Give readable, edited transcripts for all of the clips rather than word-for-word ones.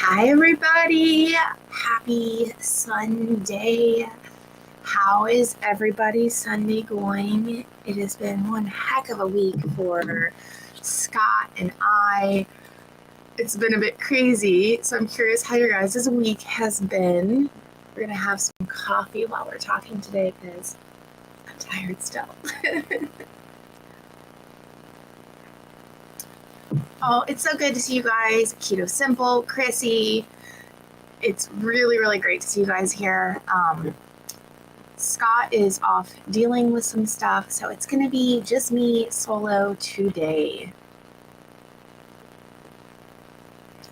Hi, everybody. Happy Sunday. How is everybody's Sunday going? It has been one heck of a week for Scott and I. It's been a bit crazy, so I'm curious how your guys' week has been. We're going to have some coffee while we're talking today because I'm tired still. Oh, it's so good to see you guys. Keto Simple, Chrissy. It's really, really great to see you guys here. Scott is off dealing with some stuff, so it's going to be just me solo today.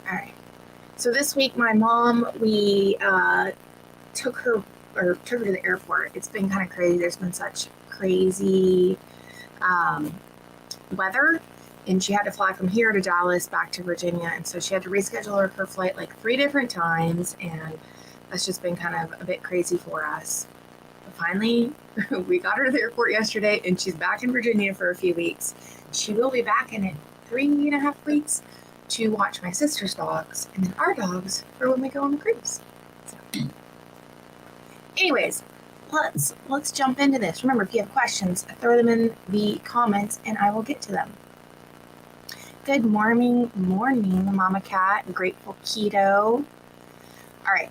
All right. So this week, my mom, we took her to the airport. It's been kind of crazy. There's been such crazy weather. And she had to fly from here to Dallas back to Virginia. And so she had to reschedule her flight like 3 different times. And that's just been kind of a bit crazy for us. But finally, we got her to the airport yesterday and she's back in Virginia for a few weeks. She will be back in it 3.5 weeks to watch my sister's dogs and then our dogs for when we go on the cruise. So, anyways, let's jump into this. Remember, if you have questions, throw them in the comments and I will get to them. Good morning, Mama Cat, Grateful Keto. All right.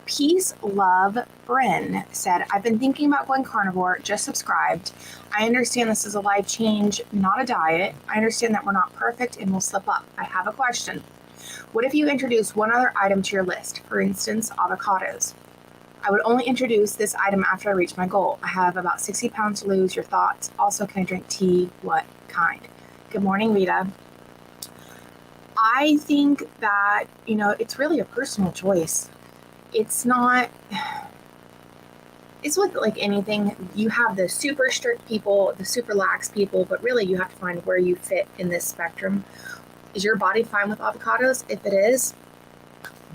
Peace, Love, Bryn said, I've been thinking about going carnivore, just subscribed. I understand this is a life change, not a diet. I understand that we're not perfect and we'll slip up. I have a question. What if you introduce one other item to your list? For instance, avocados. I would only introduce this item after I reach my goal. I have about 60 pounds to lose. Your thoughts? Also, can I drink tea? What kind? Good morning, Rita. I think that, it's really a personal choice. It's not, it's with like anything. You have the super strict people, the super lax people, but really you have to find where you fit in this spectrum. Is your body fine with avocados? If it is,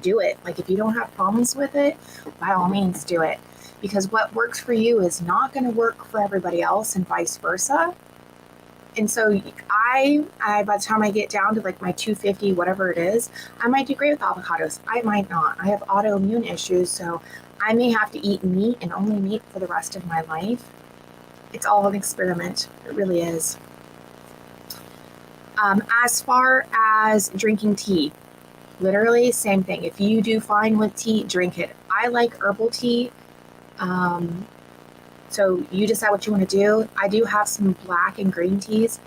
do it. Like if you don't have problems with it, by all means do it. Because what works for you is not going to work for everybody else and vice versa. And so I, by the time I get down to like my 250, whatever it is, I might do great with avocados. I might not. I have autoimmune issues, so I may have to eat meat and only meat for the rest of my life. It's all an experiment. It really is. As far as drinking tea, literally same thing. If you do fine with tea, drink it. I like herbal tea. So you decide what you want to do. I do have some black and green teas.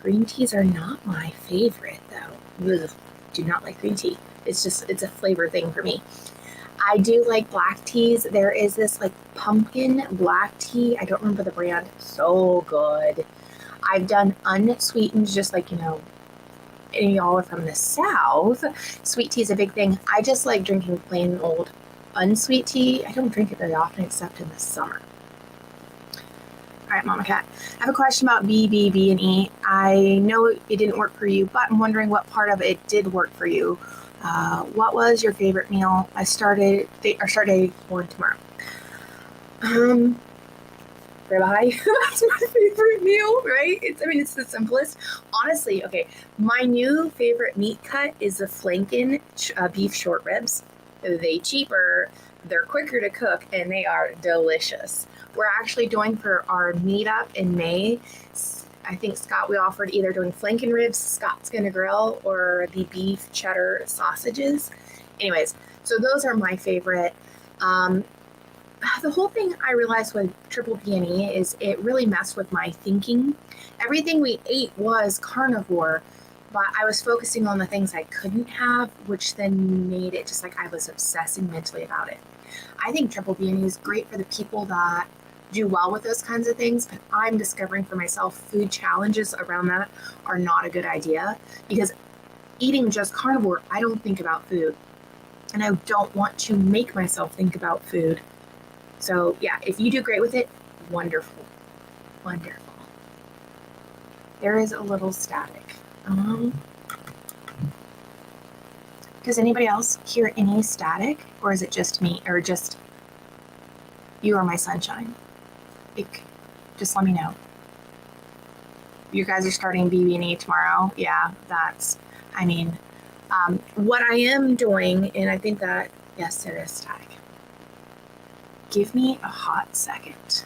Green teas are not my favorite though. Ugh, do not like green tea. It's a flavor thing for me. I do like black teas. There is this like pumpkin black tea. I don't remember the brand. So good. I've done unsweetened, just like, and y'all are from the South. Sweet tea is a big thing. I just like drinking plain old unsweet tea. I don't drink it very often except in the summer. All right, Mama Cat. I have a question about BBB&E. I know it didn't work for you, but I'm wondering what part of it did work for you. What was your favorite meal? I started one tomorrow. Ribeye. That's my favorite meal, right? It's the simplest. Honestly, okay, my new favorite meat cut is the flanken beef short ribs. They're cheaper, they're quicker to cook, and they are delicious. We're actually doing for our meetup in May. I think Scott, we offered either doing flanken ribs, Scott's gonna grill, or the beef cheddar sausages. Anyways, so those are my favorite. The whole thing I realized with Triple B&E is it really messed with my thinking. Everything we ate was carnivore, but I was focusing on the things I couldn't have, which then made it just like I was obsessing mentally about it. I think Triple B&E is great for the people that do well with those kinds of things, but I'm discovering for myself food challenges around that are not a good idea, because eating just carnivore, I don't think about food, and I don't want to make myself think about food. So yeah, if you do great with it, wonderful. There is a little static. Does anybody else hear any static, or is it just me, or just you or my sunshine? Just let me know. You guys are starting BB&E tomorrow. Yeah, What I am doing, and I think that, yes, there is static. Give me a hot second.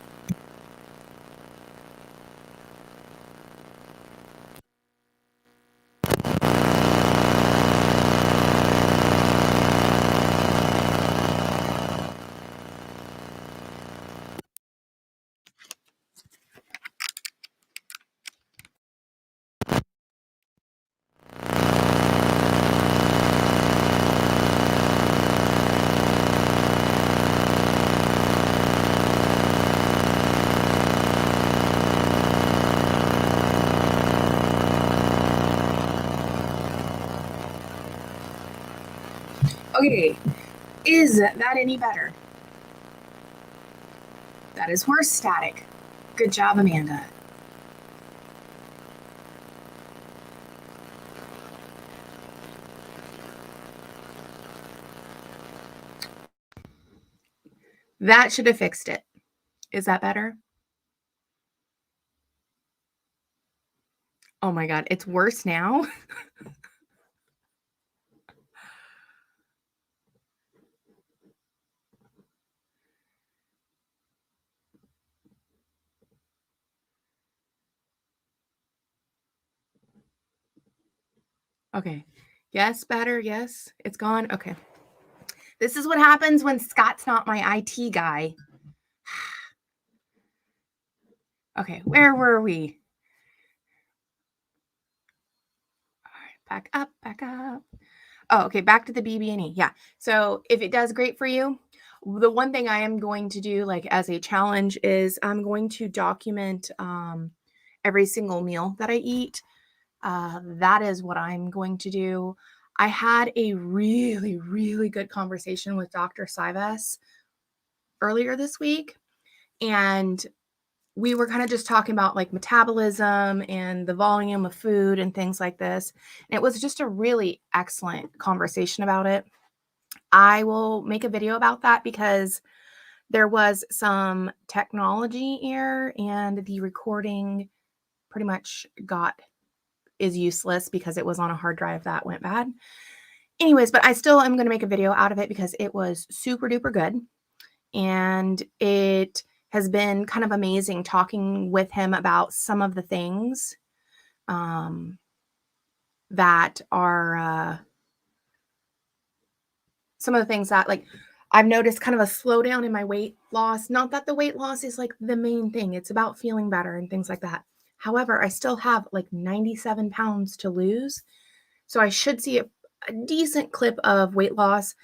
Okay, is that any better? That is worse static. Good job, Amanda. That should have fixed it. Is that better? Oh my God, it's worse now. Okay. Yes, better. Yes, it's gone. Okay. This is what happens when Scott's not my IT guy. Okay, where were we? All right, back up, back up. Oh, okay, back to the BB&E. Yeah. So if it does great for you, the one thing I am going to do, like as a challenge, is I'm going to document every single meal that I eat. That is what I'm going to do. I had a really, really good conversation with Dr. Sivas earlier this week, and we were kind of just talking about like metabolism and the volume of food and things like this. And it was just a really excellent conversation about it. I will make a video about that because there was some technology error and the recording pretty much is useless because it was on a hard drive that went bad. Anyways, but I still am going to make a video out of it because it was super duper good. And it has been kind of amazing talking with him about some of the things that are some of the things that like I've noticed kind of a slowdown in my weight loss. Not that the weight loss is like the main thing. It's about feeling better and things like that. However, I still have like 97 pounds to lose. So I should see a decent clip of weight loss.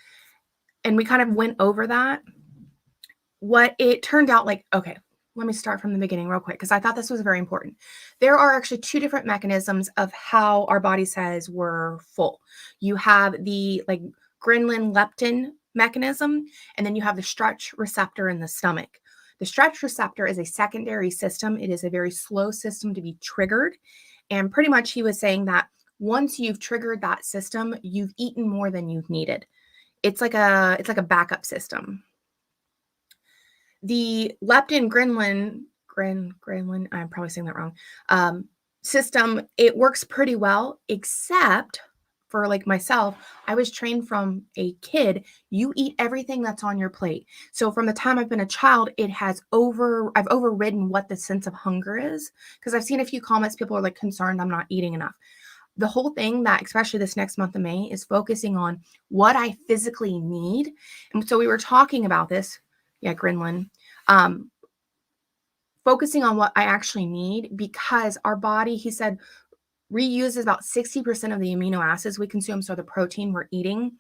And we kind of went over that. What it turned out like, okay, let me start from the beginning real quick because I thought this was very important. There are actually two different mechanisms of how our body says we're full. You have the like ghrelin leptin mechanism, and then you have the stretch receptor in the stomach. The stretch receptor is a secondary system. It is a very slow system to be triggered. And pretty much he was saying that once you've triggered that system, you've eaten more than you've needed. It's like a backup system. The leptin ghrelin, I'm probably saying that wrong, system, it works pretty well, except for like myself, I was trained from a kid, you eat everything that's on your plate. So from the time I've been a child, I've overridden what the sense of hunger is. Because I've seen a few comments, people are like concerned I'm not eating enough. The whole thing that, especially this next month of May, is focusing on what I physically need. And so we were talking about this. Yeah, ghrelin. Focusing on what I actually need because our body, he said, reuses about 60% of the amino acids we consume. So the protein we're eating.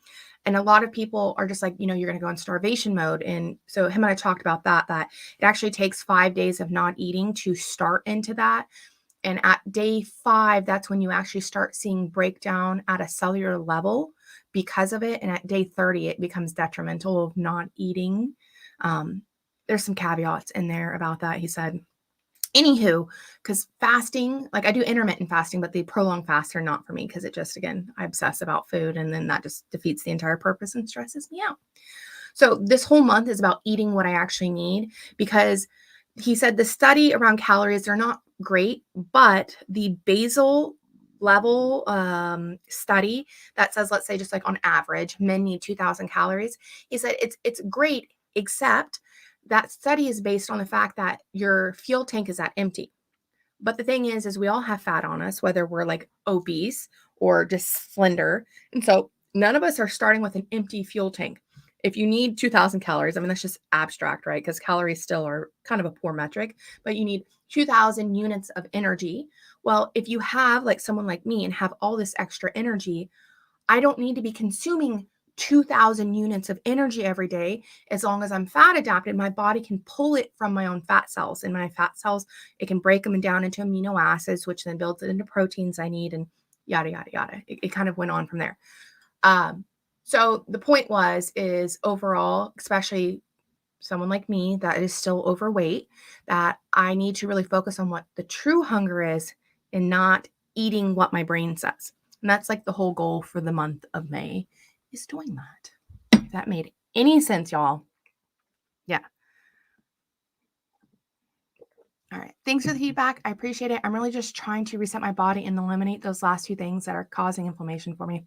And a lot of people are just like, you're going to go in starvation mode. And so him and I talked about that it actually takes 5 days of not eating to start into that. And at day 5, that's when you actually start seeing breakdown at a cellular level because of it. And at day 30, it becomes detrimental of not eating. There's some caveats in there about that, he said. Anywho, because fasting, like I do intermittent fasting, but the prolonged fasts are not for me because it just, again, I obsess about food and then that just defeats the entire purpose and stresses me out. So this whole month is about eating what I actually need because he said the study around calories, they're not great, but the basal level study that says, let's say, just like on average, men need 2,000 calories. He said it's great, except that study is based on the fact that your fuel tank is at empty. But the thing is we all have fat on us, whether we're like obese or just slender. And so none of us are starting with an empty fuel tank. If you need 2,000 calories, I mean, that's just abstract, right? Because calories still are kind of a poor metric, but you need 2,000 units of energy. Well, if you have like someone like me and have all this extra energy, I don't need to be consuming 2,000 units of energy every day. As long as I'm fat adapted, my body can pull it from my own fat cells. And my fat cells, it can break them down into amino acids, which then builds it into proteins I need, and yada, yada, yada. It kind of went on from there. So the point is overall, especially someone like me that is still overweight, that I need to really focus on what the true hunger is and not eating what my brain says. And that's like the whole goal for the month of May, is doing that. If that made any sense, y'all. Yeah. All right. Thanks for the feedback. I appreciate it. I'm really just trying to reset my body and eliminate those last two things that are causing inflammation for me.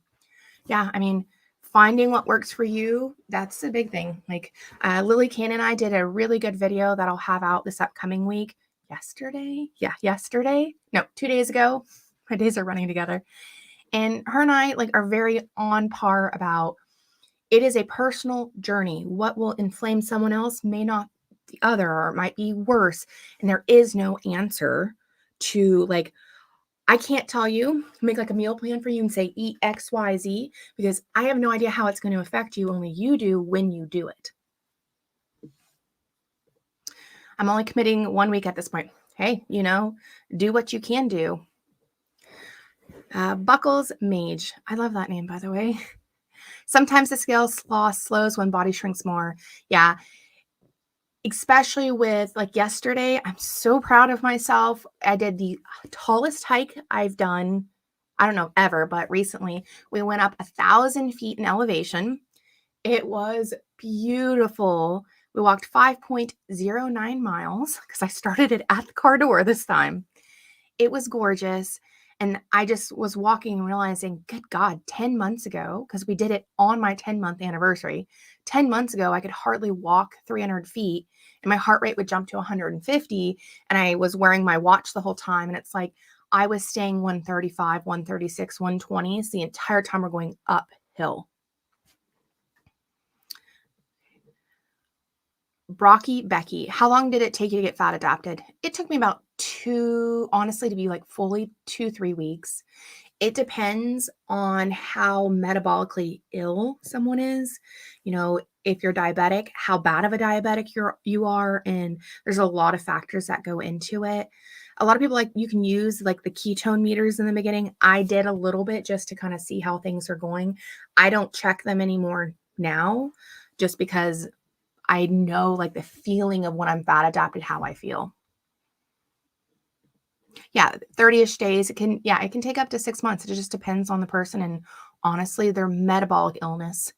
Yeah. I mean, finding what works for you, that's a big thing. Like Lily Kane and I did a really good video that I'll have out this upcoming week. Yesterday? Yeah, yesterday. No, 2 days ago. My days are running together. And her and I like are very on par about it is a personal journey. What will inflame someone else may not the other, or it might be worse. And there is no answer to like, I can't tell you, make like a meal plan for you and say eat X, Y, Z, because I have no idea how it's going to affect you. Only you do when you do it. I'm only committing 1 week at this point. Hey, do what you can do. Buckles Mage. I love that name, by the way. Sometimes the scale loss slows when body shrinks more. Yeah. Especially with like yesterday, I'm so proud of myself. I did the tallest hike I've done, I don't know, ever, but recently we went up 1,000 feet in elevation. It was beautiful. We walked 5.09 miles because I started it at the car door this time. It was gorgeous. And I just was walking and realizing, good God, 10 months ago, because we did it on my 10-month anniversary, 10 months ago, I could hardly walk 300 feet and my heart rate would jump to 150. And I was wearing my watch the whole time. And it's like, I was staying 135, 136, 120s the entire time we're going uphill. Brocky Becky, how long did it take you to get fat adapted? It took me about honestly, to be like fully 2-3 weeks. It depends on how metabolically ill someone is. If you're diabetic, how bad of a diabetic you are, and there's a lot of factors that go into it. A lot of people you can use like the ketone meters in the beginning. I did a little bit just to kind of see how things are going. I don't check them anymore now, just because I know like the feeling of when I'm fat adapted, how I feel. Yeah, 30-ish days. It can take up to 6 months. It just depends on the person and honestly their metabolic illness.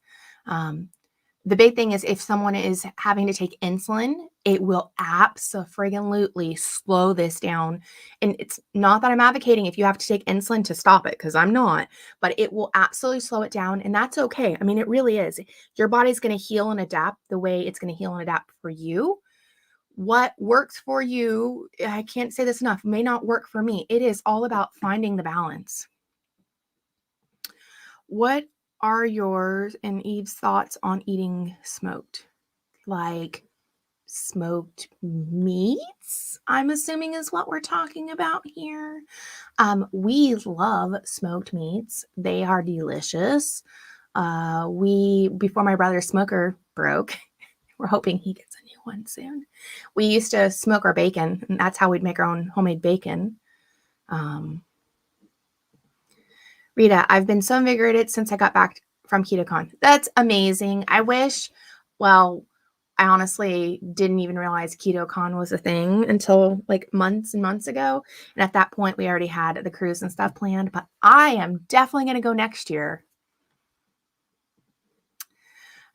The big thing is if someone is having to take insulin, it will abso-friggin-lutely slow this down. And it's not that I'm advocating if you have to take insulin to stop it, because I'm not, but it will absolutely slow it down. And that's okay. I mean, it really is. Your body's going to heal and adapt the way it's going to heal and adapt for you. What works for you, I can't say this enough, may not work for me. It is all about finding the balance. What are yours and Eve's thoughts on eating smoked? Like smoked meats, I'm assuming is what we're talking about here. We love smoked meats. They are delicious. Before my brother's smoker broke, we're hoping he gets a new one soon. We used to smoke our bacon, and that's how we'd make our own homemade bacon. Rita, I've been so invigorated since I got back from KetoCon. That's amazing. I honestly didn't even realize KetoCon was a thing until like months and months ago. And at that point, we already had the cruise and stuff planned, but I am definitely going to go next year.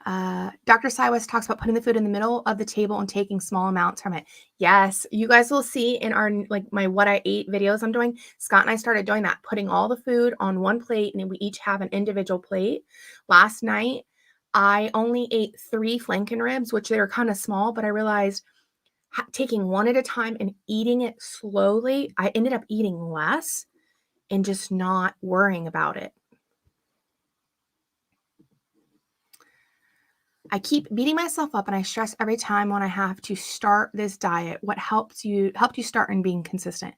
Dr. Siwas talks about putting the food in the middle of the table and taking small amounts from it. Yes, you guys will see in our my what I ate videos I'm doing. Scott and I started doing that, putting all the food on one plate, and we each have an individual plate. Last night, I only ate 3 flanken ribs, which they were kind of small, but I realized taking one at a time and eating it slowly, I ended up eating less and just not worrying about it. I keep beating myself up and I stress every time when I have to start this diet. What helped you start in being consistent?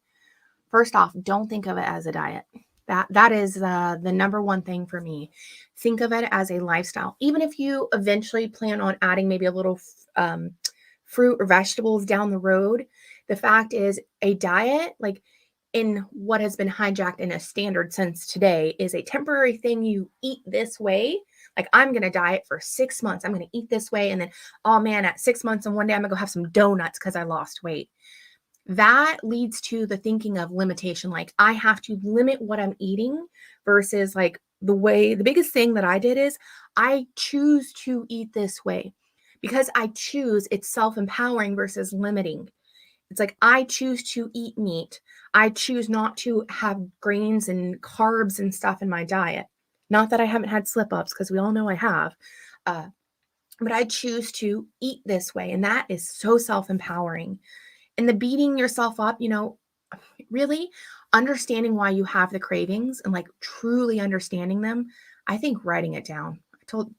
First off, don't think of it as a diet. That is the number one thing for me. Think of it as a lifestyle. Even if you eventually plan on adding maybe a little fruit or vegetables down the road, the fact is a diet, like in what has been hijacked in a standard sense today, is a temporary thing. You eat this way. Like, I'm going to diet for 6 months. I'm going to eat this way. And then, oh man, at 6 months and one day I'm going to go have some donuts because I lost weight. That leads to the thinking of limitation. Like, I have to limit what I'm eating versus like the biggest thing that I did is I choose to eat this way because I choose. It's self-empowering versus limiting. It's like, I choose to eat meat. I choose not to have grains and carbs and stuff in my diet. Not that I haven't had slip ups, because we all know I have. But I choose to eat this way. And that is so self-empowering. And the beating yourself up, really understanding why you have the cravings and like truly understanding them, I think writing it down.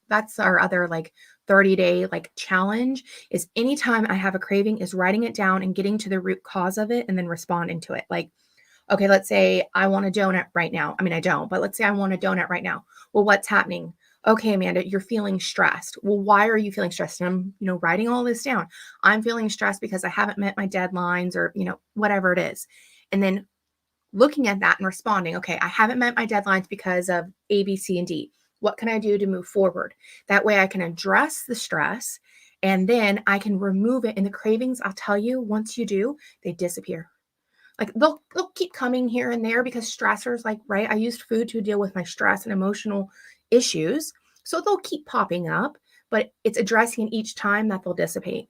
That's our other like 30-day like challenge, is anytime I have a craving is writing it down and getting to the root cause of it and then responding to it. Like, okay, let's say I want a donut right now. I mean, I don't, but let's say I want a donut right now. Well, what's happening? Okay, Amanda, you're feeling stressed. Well, why are you feeling stressed? And I'm, writing all this down. I'm feeling stressed because I haven't met my deadlines or, whatever it is. And then looking at that and responding, okay, I haven't met my deadlines because of A, B, C, and D. What can I do to move forward? That way I can address the stress and then I can remove it. And the cravings, I'll tell you, once you do, they disappear. Like, they'll keep coming here and there because stressors, like, right, I used food to deal with my stress and emotional issues. So they'll keep popping up, but it's addressing it each time that they'll dissipate.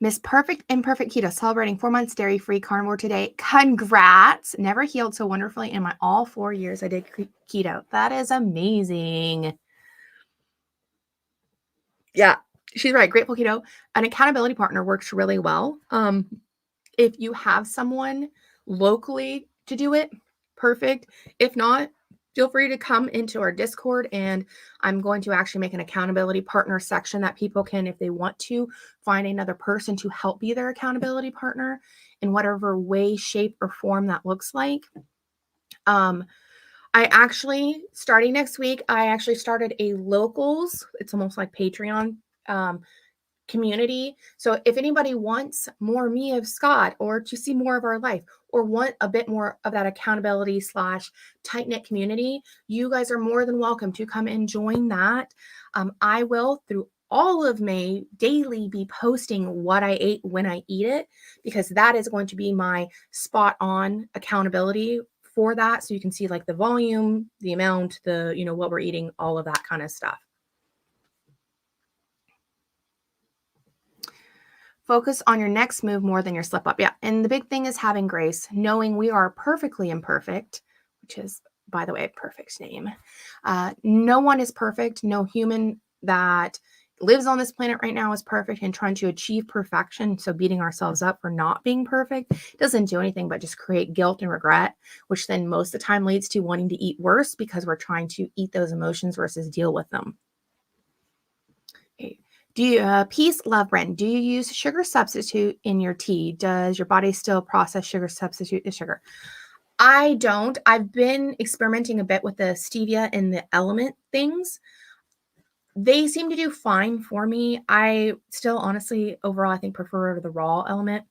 Miss Perfect Imperfect Keto, celebrating 4 months dairy-free carnivore today. Congrats. Never healed so wonderfully in my all 4 years I did keto. That is amazing. Yeah, she's right. Grateful Keto. An accountability partner works really well. If you have someone locally to do it, perfect. If not, feel free to come into our Discord, and I'm going to actually make an accountability partner section that people can, if they want to, find another person to help be their accountability partner in whatever way, shape, or form that looks like. I actually, starting next week, I actually started a locals, it's almost like Patreon, community. So if anybody wants more me of Scott, or to see more of our life, or want a bit more of that accountability / tight-knit community, you guys are more than welcome to come and join that. I will, through all of May, daily be posting what I ate when I eat it, because that is going to be my spot on accountability for that. So you can see like the volume, the amount, the, what we're eating, all of that kind of stuff. Focus on your next move more than your slip up. Yeah. And the big thing is having grace, knowing we are perfectly imperfect, which is, by the way, a perfect name. No one is perfect. No human that lives on this planet right now is perfect, and trying to achieve perfection. So beating ourselves up for not being perfect doesn't do anything but just create guilt and regret, which then most of the time leads to wanting to eat worse because we're trying to eat those emotions versus deal with them. Okay. Do you, peace, love, Bren, do you use sugar substitute in your tea? Does your body still process sugar substitute as sugar? I don't. I've been experimenting a bit with the stevia and the element things. They seem to do fine for me. I still, honestly, overall, I think prefer the raw element.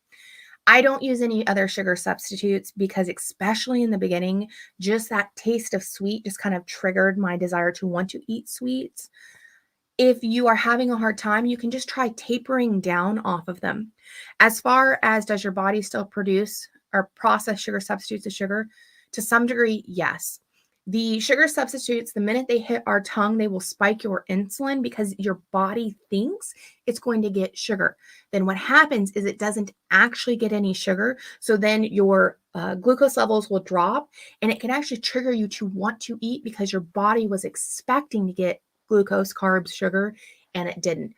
I don't use any other sugar substitutes because, especially in the beginning, just that taste of sweet just kind of triggered my desire to want to eat sweets. If you are having a hard time, you can just try tapering down off of them. As far as does your body still produce or process sugar substitutes as sugar? To some degree, yes. The sugar substitutes, the minute they hit our tongue, they will spike your insulin because your body thinks it's going to get sugar. Then what happens is it doesn't actually get any sugar. So then your glucose levels will drop, and it can actually trigger you to want to eat because your body was expecting to get glucose, carbs, sugar, and it didn't.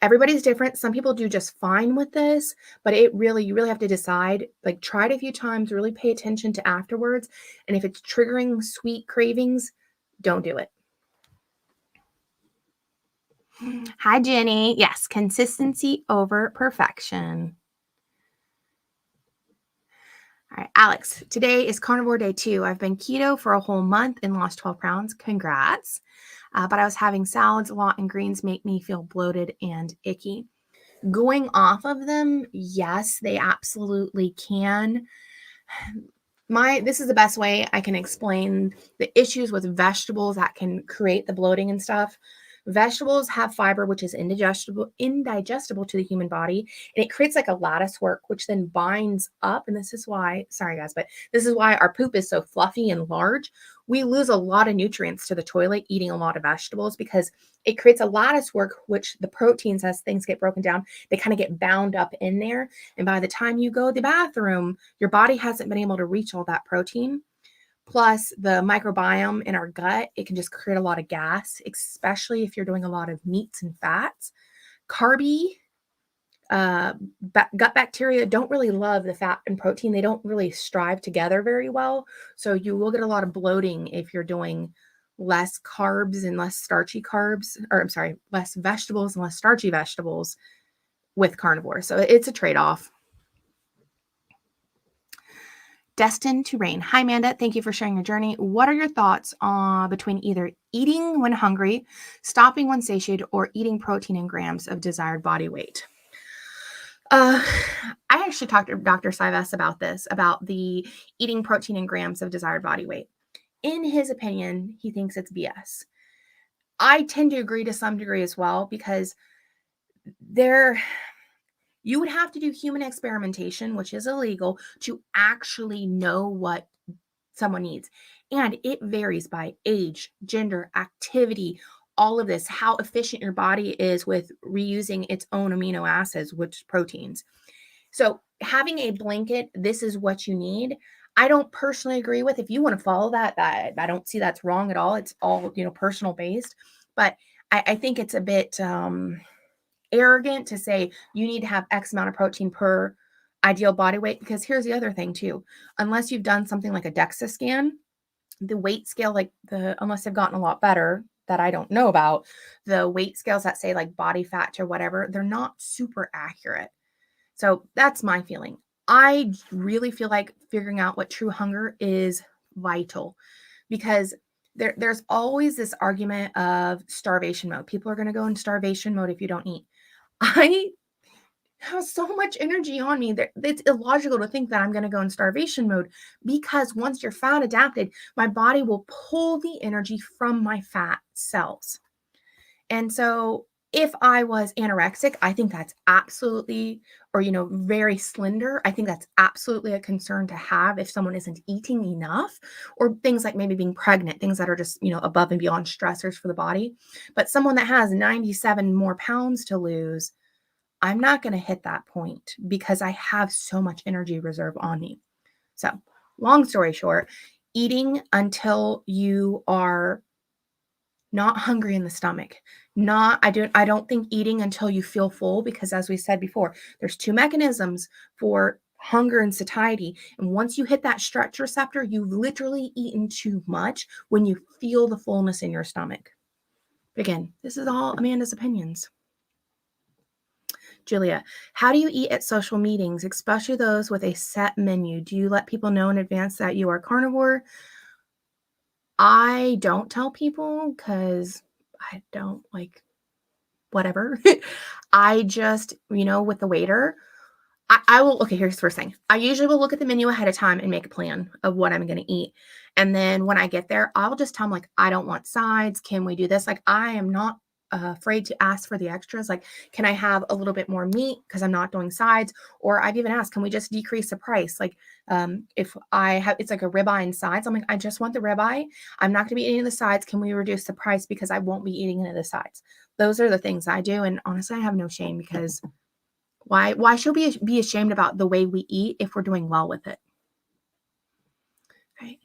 Everybody's different. Some people do just fine with this, but you really have to decide, like try it a few times, really pay attention to afterwards. And if it's triggering sweet cravings, don't do it. Hi, Jenny. Yes, consistency over perfection. All right, Alex, today is carnivore day 2. I've been keto for a whole month and lost 12 pounds. Congrats. But I was having salads a lot, and greens make me feel bloated and icky. Going off of them, yes, they absolutely can. This is the best way I can explain the issues with vegetables that can create the bloating and stuff. Vegetables have fiber, which is indigestible to the human body, and it creates like a lattice work, which then binds up. And this is why, sorry guys, but this is why our poop is so fluffy and large. We lose a lot of nutrients to the toilet eating a lot of vegetables because it creates a lattice work, which the proteins, as things get broken down, they kind of get bound up in there. And by the time you go to the bathroom, your body hasn't been able to reach all that protein. Plus the microbiome in our gut, it can just create a lot of gas, especially if you're doing a lot of meats and fats. Carby gut bacteria don't really love the fat and protein. They don't really strive together very well. So you will get a lot of bloating if you're doing less carbs and less starchy carbs, or I'm sorry, less vegetables and less starchy vegetables with carnivore. So it's a trade-off. Destined to Rain. Hi, Amanda. Thank you for sharing your journey. What are your thoughts between either eating when hungry, stopping when satiated, or eating protein in grams of desired body weight? I actually talked to Dr. Sivas about this, about the eating protein in grams of desired body weight. In his opinion, he thinks it's BS. I tend to agree to some degree as well, because you would have to do human experimentation, which is illegal, to actually know what someone needs. And it varies by age, gender, activity, all of this, how efficient your body is with reusing its own amino acids, which proteins. So having a blanket, this is what you need, I don't personally agree with. If you want to follow that, I don't see that's wrong at all. It's all, personal based. But I think it's a bit arrogant to say you need to have X amount of protein per ideal body weight, because here's the other thing too. Unless you've done something like a DEXA scan, the weight scale, unless they've gotten a lot better that I don't know about, the weight scales that say like body fat or whatever, they're not super accurate. So that's my feeling. I really feel like figuring out what true hunger is vital, because there's always this argument of starvation mode. People are going to go in starvation mode if you don't eat. I have so much energy on me that it's illogical to think that I'm going to go in starvation mode, because once you're fat adapted, my body will pull the energy from my fat cells. And so if I was anorexic, I think that's absolutely, or, very slender, I think that's absolutely a concern to have if someone isn't eating enough, or things like maybe being pregnant, things that are just, above and beyond stressors for the body. But someone that has 97 more pounds to lose, I'm not going to hit that point because I have so much energy reserve on me. So long story short, eating until you are not hungry in the stomach. I don't think eating until you feel full, because as we said before, there's 2 mechanisms for hunger and satiety. And once you hit that stretch receptor, you've literally eaten too much when you feel the fullness in your stomach. But again, this is all Amanda's opinions. Julia, how do you eat at social meetings, especially those with a set menu? Do you let people know in advance that you are carnivore? I don't tell people because I don't whatever. I just, with the waiter, I will, okay, here's the first thing. I usually will look at the menu ahead of time and make a plan of what I'm going to eat. And then when I get there, I'll just tell them I don't want sides. Can we do this? I am not afraid to ask for the extras. Like, can I have a little bit more meat because I'm not doing sides? Or I've even asked, can we just decrease the price? Like, if I have, it's like a ribeye and sides. I'm like, I just want the ribeye. I'm not going to be eating the sides. Can we reduce the price because I won't be eating any of the sides? Those are the things I do. And honestly, I have no shame because why should we be ashamed about the way we eat if we're doing well with it? Right.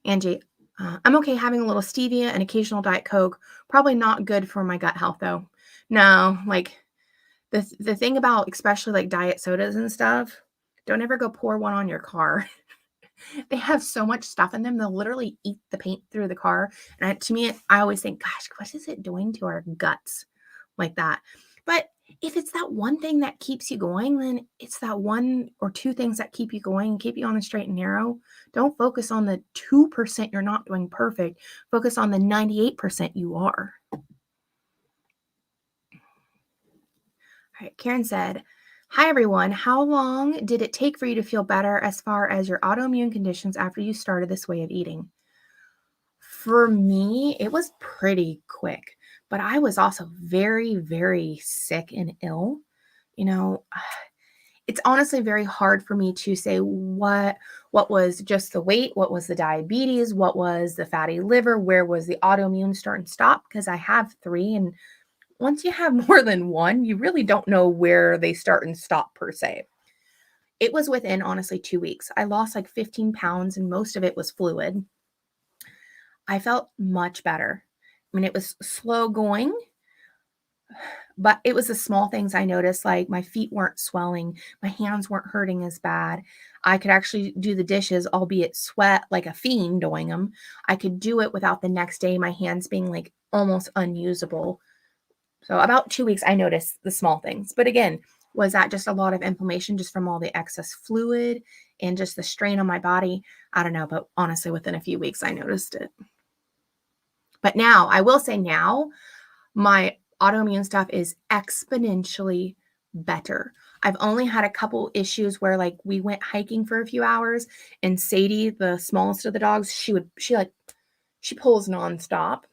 Angie, I'm okay having a little stevia and occasional Diet Coke. Probably not good for my gut health though. No, like the thing about especially like diet sodas and stuff, don't ever go pour one on your car. They have so much stuff in them, they'll literally eat the paint through the car. And to me, I always think, gosh, what is it doing to our guts like that? But if it's that one thing that keeps you going, then it's that one or two things that keep you going and keep you on the straight and narrow. Don't focus on the 2% you're not doing perfect. Focus on the 98% you are. All right, Karen said, hi, everyone. How long did it take for you to feel better as far as your autoimmune conditions after you started this way of eating? For me, it was pretty quick, but I was also very, very sick and ill. You know, it's honestly very hard for me to say what was just the weight, what was the diabetes, what was the fatty liver, where was the autoimmune start and stop, because I have three, and once you have more than one, you really don't know where they start and stop per se. It was within honestly 2 weeks. I lost like 15 pounds and most of it was fluid. I felt much better. I mean, it was slow going, but it was the small things I noticed, like my feet weren't swelling, my hands weren't hurting as bad. I could actually do the dishes, albeit sweat like a fiend doing them. I could do it without the next day my hands being like almost unusable. So about 2 weeks, I noticed the small things. But again, was that just a lot of inflammation just from all the excess fluid and just the strain on my body? I don't know, but honestly, within a few weeks, I noticed it. But now, I will say now, my autoimmune stuff is exponentially better. I've only had a couple issues where like we went hiking for a few hours and Sadie, the smallest of the dogs, she pulls nonstop.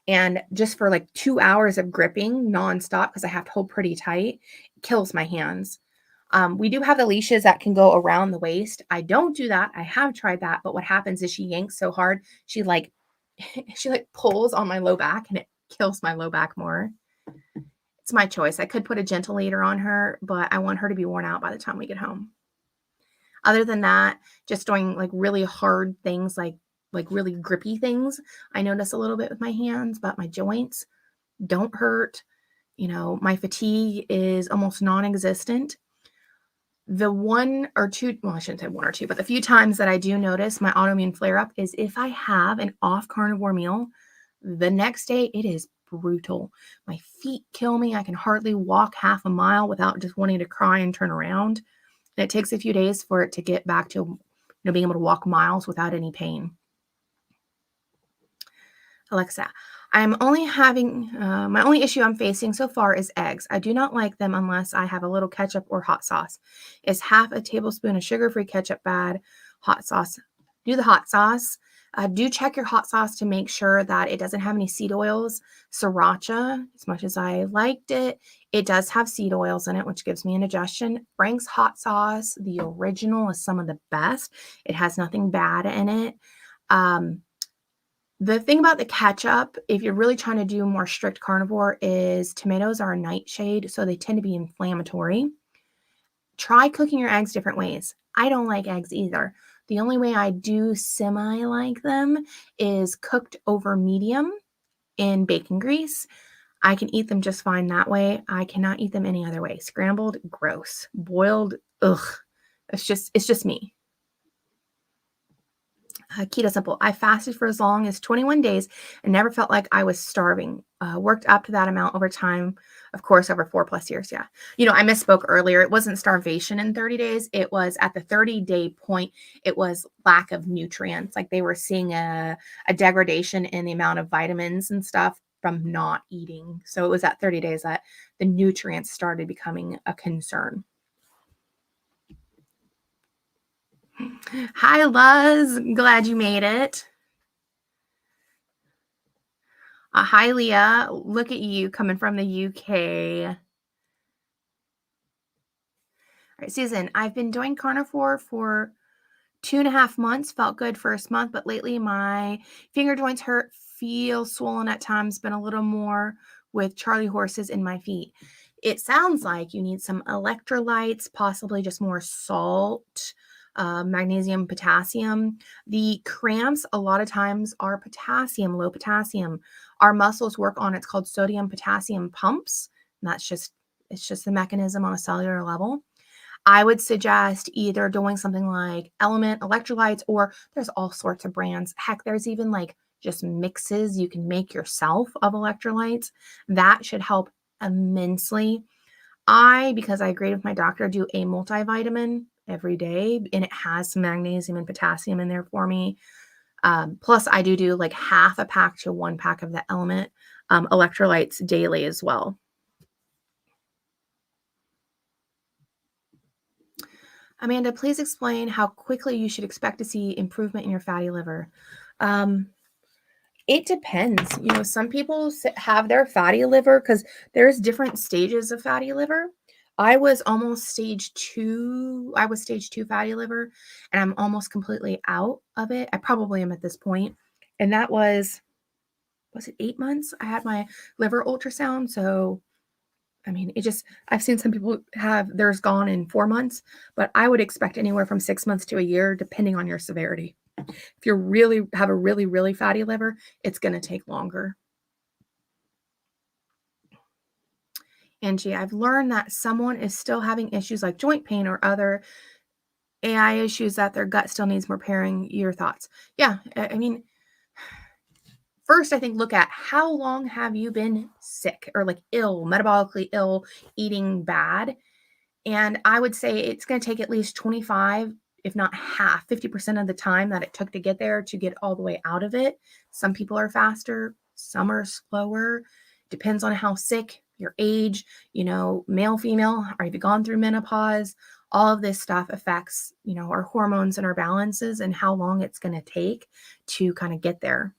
And just for like 2 hours of gripping nonstop, because I have to hold pretty tight, it kills my hands. We do have the leashes that can go around the waist. I don't do that. I have tried that, but what happens is she yanks so hard, she like pulls on my low back and it kills my low back more. It's my choice. I could put a gentle leader on her, but I want her to be worn out by the time we get home. Other than that, just doing like really hard things like really grippy things, I notice a little bit with my hands, but my joints don't hurt. You know, my fatigue is almost non-existent. The one or two, well, I shouldn't say one or two, but the few times that I do notice my autoimmune flare up is if I have an off carnivore meal, the next day it is brutal. My feet kill me. I can hardly walk half a mile without just wanting to cry and turn around. And it takes a few days for it to get back to, being able to walk miles without any pain. Alexa, I'm only having, my only issue I'm facing so far is eggs. I do not like them unless I have a little ketchup or hot sauce. Is half a tablespoon of sugar-free ketchup bad? Hot sauce. Do the hot sauce. Do check your hot sauce to make sure that it doesn't have any seed oils. Sriracha, as much as I liked it, it does have seed oils in it, which gives me indigestion. Frank's hot sauce, the original, is some of the best. It has nothing bad in it. The thing about the ketchup, if you're really trying to do more strict carnivore, is tomatoes are a nightshade, so they tend to be inflammatory. Try cooking your eggs different ways. I don't like eggs either. The only way I do semi-like them is cooked over medium in bacon grease. I can eat them just fine that way. I cannot eat them any other way. Scrambled, gross. Boiled, ugh. It's just me. Keto Simple. I fasted for as long as 21 days and never felt like I was starving. Worked up to that amount over time, of course, over 4+ years. Yeah. You know, I misspoke earlier. It wasn't starvation in 30 days. It was at the 30-day point. It was lack of nutrients. Like they were seeing a degradation in the amount of vitamins and stuff from not eating. So it was at 30 days that the nutrients started becoming a concern. Hi, Luz. Glad you made it. Hi, Leah. Look at you coming from the UK. All right, Susan, I've been doing carnivore for 2.5 months. Felt good first month, but lately my finger joints hurt, feel swollen at times, been a little more with Charlie horses in my feet. It sounds like you need some electrolytes, possibly just more salt, magnesium, potassium. The cramps a lot of times are potassium, low potassium. Our muscles work on it's called sodium potassium pumps. And it's just the mechanism on a cellular level. I would suggest either doing something like LMNT Electrolytes, or there's all sorts of brands. Heck, there's even like just mixes you can make yourself of electrolytes. That should help immensely. Because I agreed with my doctor, do a multivitamin every day, and it has some magnesium and potassium in there for me. Plus, I do like half a pack to 1 pack of the LMNT electrolytes daily as well. Amanda, please explain how quickly you should expect to see improvement in your fatty liver. It depends. Some people have their fatty liver because there's different stages of fatty liver. I was almost stage 2. I was stage 2 fatty liver, and I'm almost completely out of it. I probably am at this point. And that was it 8 months? I had my liver ultrasound. So I mean, I've seen some people have theirs gone in 4 months, but I would expect anywhere from 6 months to a year, depending on your severity. If you really have a really, really fatty liver, it's going to take longer. Angie, I've learned that someone is still having issues like joint pain or other AI issues that their gut still needs repairing. Your thoughts? Yeah, I mean, first, I think look at how long have you been sick or like ill, metabolically ill, eating bad. And I would say it's going to take at least 25, if not half, 50% of the time that it took to get there to get all the way out of it. Some people are faster, some are slower. Depends on how sick, your age, male, female, or have you gone through menopause? All of this stuff affects, our hormones and our balances and how long it's going to take to kind of get there.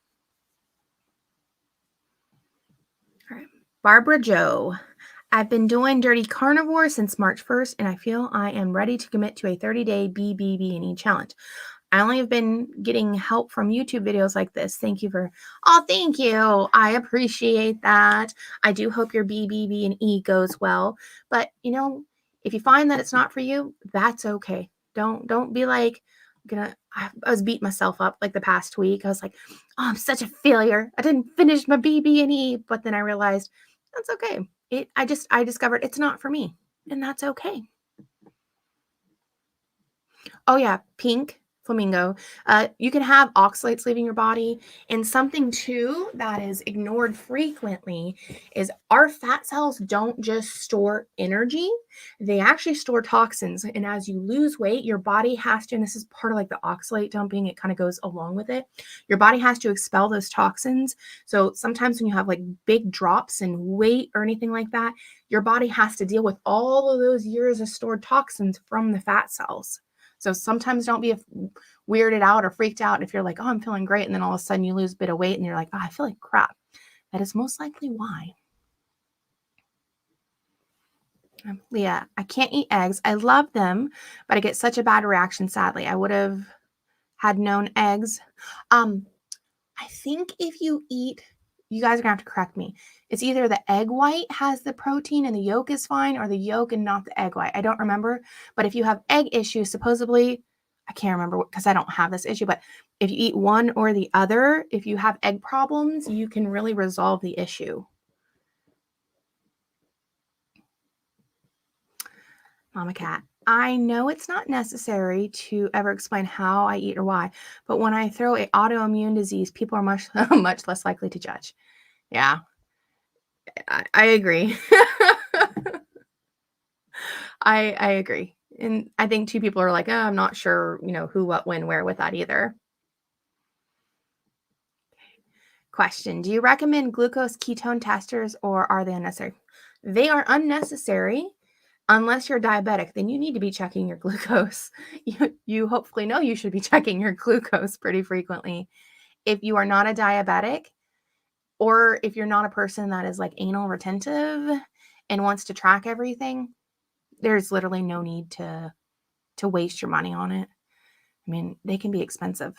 All right. Barbara Joe. I've been doing dirty carnivore since March 1st, and I feel I am ready to commit to a 30-day BBB&E challenge. I only have been getting help from YouTube videos like this. Thank you. Thank you. I appreciate that. I do hope your BBB&E goes well. But, if you find that it's not for you, that's okay. Don't be like, I was beating myself up like the past week. I was like, oh, I'm such a failure. I didn't finish my BB&E. But then I realized that's okay. I discovered it's not for me, and that's okay. Oh yeah, pink flamingo. You can have oxalates leaving your body, and something too that is ignored frequently is our fat cells don't just store energy, they actually store toxins. And as you lose weight, your body has to, and this is part of like the oxalate dumping, it kind of goes along with it. Your body has to expel those toxins. So sometimes when you have like big drops in weight or anything like that, your body has to deal with all of those years of stored toxins from the fat cells. So sometimes don't be weirded out or freaked out if you're like, oh, I'm feeling great. And then all of a sudden you lose a bit of weight and you're like, oh, I feel like crap. That is most likely why. Leah, I can't eat eggs. I love them, but I get such a bad reaction, sadly. I would have had known eggs. I think if you eat, you guys are gonna have to correct me. It's either the egg white has the protein and the yolk is fine, or the yolk and not the egg white. I don't remember. But if you have egg issues, supposedly, I can't remember because I don't have this issue, but if you eat one or the other, if you have egg problems, you can really resolve the issue. Mama Cat. I know it's not necessary to ever explain how I eat or why, but when I throw a autoimmune disease, people are much much less likely to judge. Yeah, I agree. I agree. And I think two people are like, oh, I'm not sure, who, what, when, where with that either. Question. Do you recommend glucose ketone testers, or are they unnecessary? They are unnecessary unless you're diabetic. Then you need to be checking your glucose. You hopefully know you should be checking your glucose pretty frequently. If you are not a diabetic, Or if you're not a person that is like anal retentive and wants to track everything, there's literally no need to waste your money on it. I mean, they can be expensive.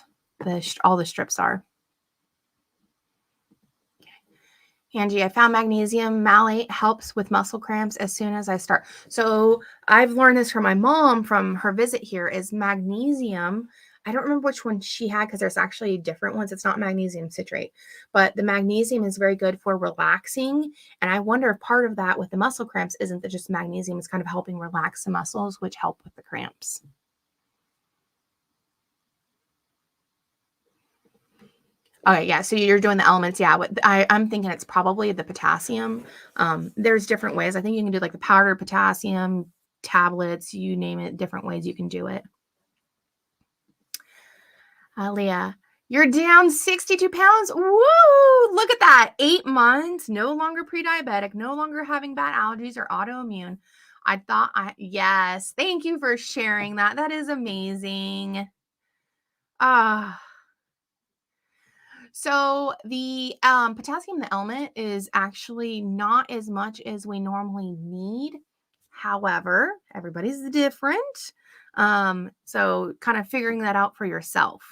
All the strips are. Angie, I found magnesium malate helps with muscle cramps as soon as I start. So I've learned this from my mom from her visit here is magnesium. I don't remember which one she had because there's actually different ones. It's not magnesium citrate, but the magnesium is very good for relaxing. And I wonder if part of that with the muscle cramps isn't that just magnesium is kind of helping relax the muscles, which help with the cramps. Okay, yeah, so you're doing the elements. Yeah, I'm thinking it's probably the potassium. There's different ways. I think you can do like the powdered potassium tablets, you name it, different ways you can do it. Leah, you're down 62 pounds. Woo! Look at that. 8 months, no longer pre-diabetic, no longer having bad allergies or autoimmune. Yes, thank you for sharing that. That is amazing. So the potassium, the element, is actually not as much as we normally need. However, everybody's different. So kind of figuring that out for yourself.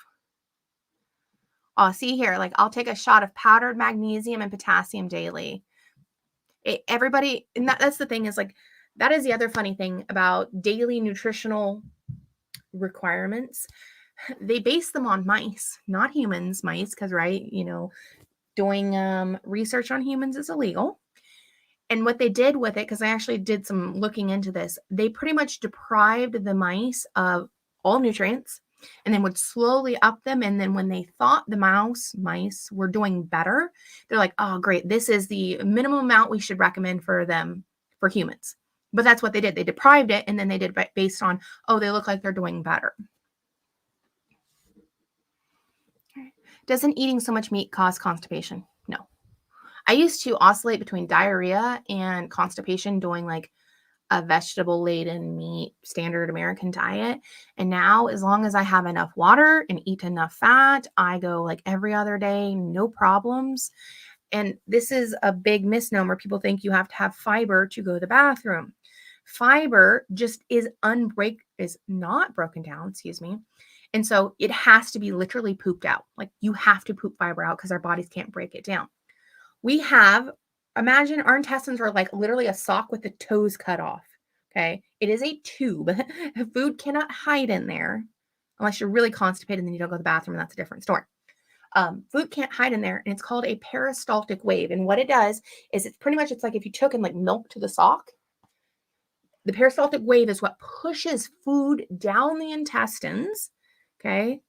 See here, like I'll take a shot of powdered magnesium and potassium daily. Everybody, and that's the thing is like, that is the other funny thing about daily nutritional requirements. They base them on mice, not humans, mice, because, right, doing research on humans is illegal. And what they did with it, because I actually did some looking into this, they pretty much deprived the mice of all nutrients and then would slowly up them. And then when they thought the mice were doing better, they're like, oh, great, this is the minimum amount we should recommend for them for humans. But that's what they did. They deprived it, and then they did based on, oh, they look like they're doing better. Doesn't eating so much meat cause constipation? No. I used to oscillate between diarrhea and constipation doing like a vegetable laden meat standard American diet. And now, as long as I have enough water and eat enough fat, I go like every other day, no problems. And this is a big misnomer. People think you have to have fiber to go to the bathroom. Fiber just is not broken down, excuse me. And so it has to be literally pooped out. Like you have to poop fiber out because our bodies can't break it down. Imagine our intestines are like literally a sock with the toes cut off. Okay. It is a tube. Food cannot hide in there unless you're really constipated and then you don't go to the bathroom, and that's a different story. Food can't hide in there, and it's called a peristaltic wave. And what it does is it's like if you took and like milk to the sock. The peristaltic wave is what pushes food down the intestines. Okay.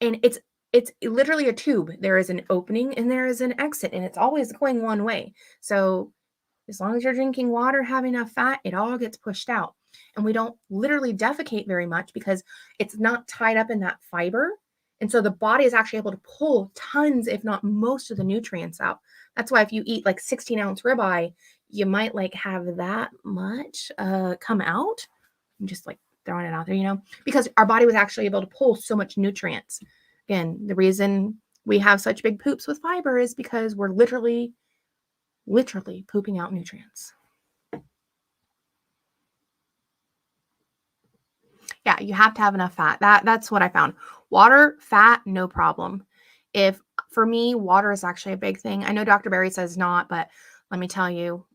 And it's literally a tube. There is an opening and there is an exit, and it's always going one way. So as long as you're drinking water, have enough fat, it all gets pushed out. And we don't literally defecate very much because it's not tied up in that fiber. And so the body is actually able to pull tons, if not most of the nutrients out. That's why if you eat like 16-ounce ribeye, you might like have that much come out. I'm just like throwing it out there, because our body was actually able to pull so much nutrients. Again, the reason we have such big poops with fiber is because we're literally pooping out nutrients. Yeah, you have to have enough fat. That's what I found. Water, fat, no problem. For me, water is actually a big thing. I know Dr. Berry says not, but let me tell you,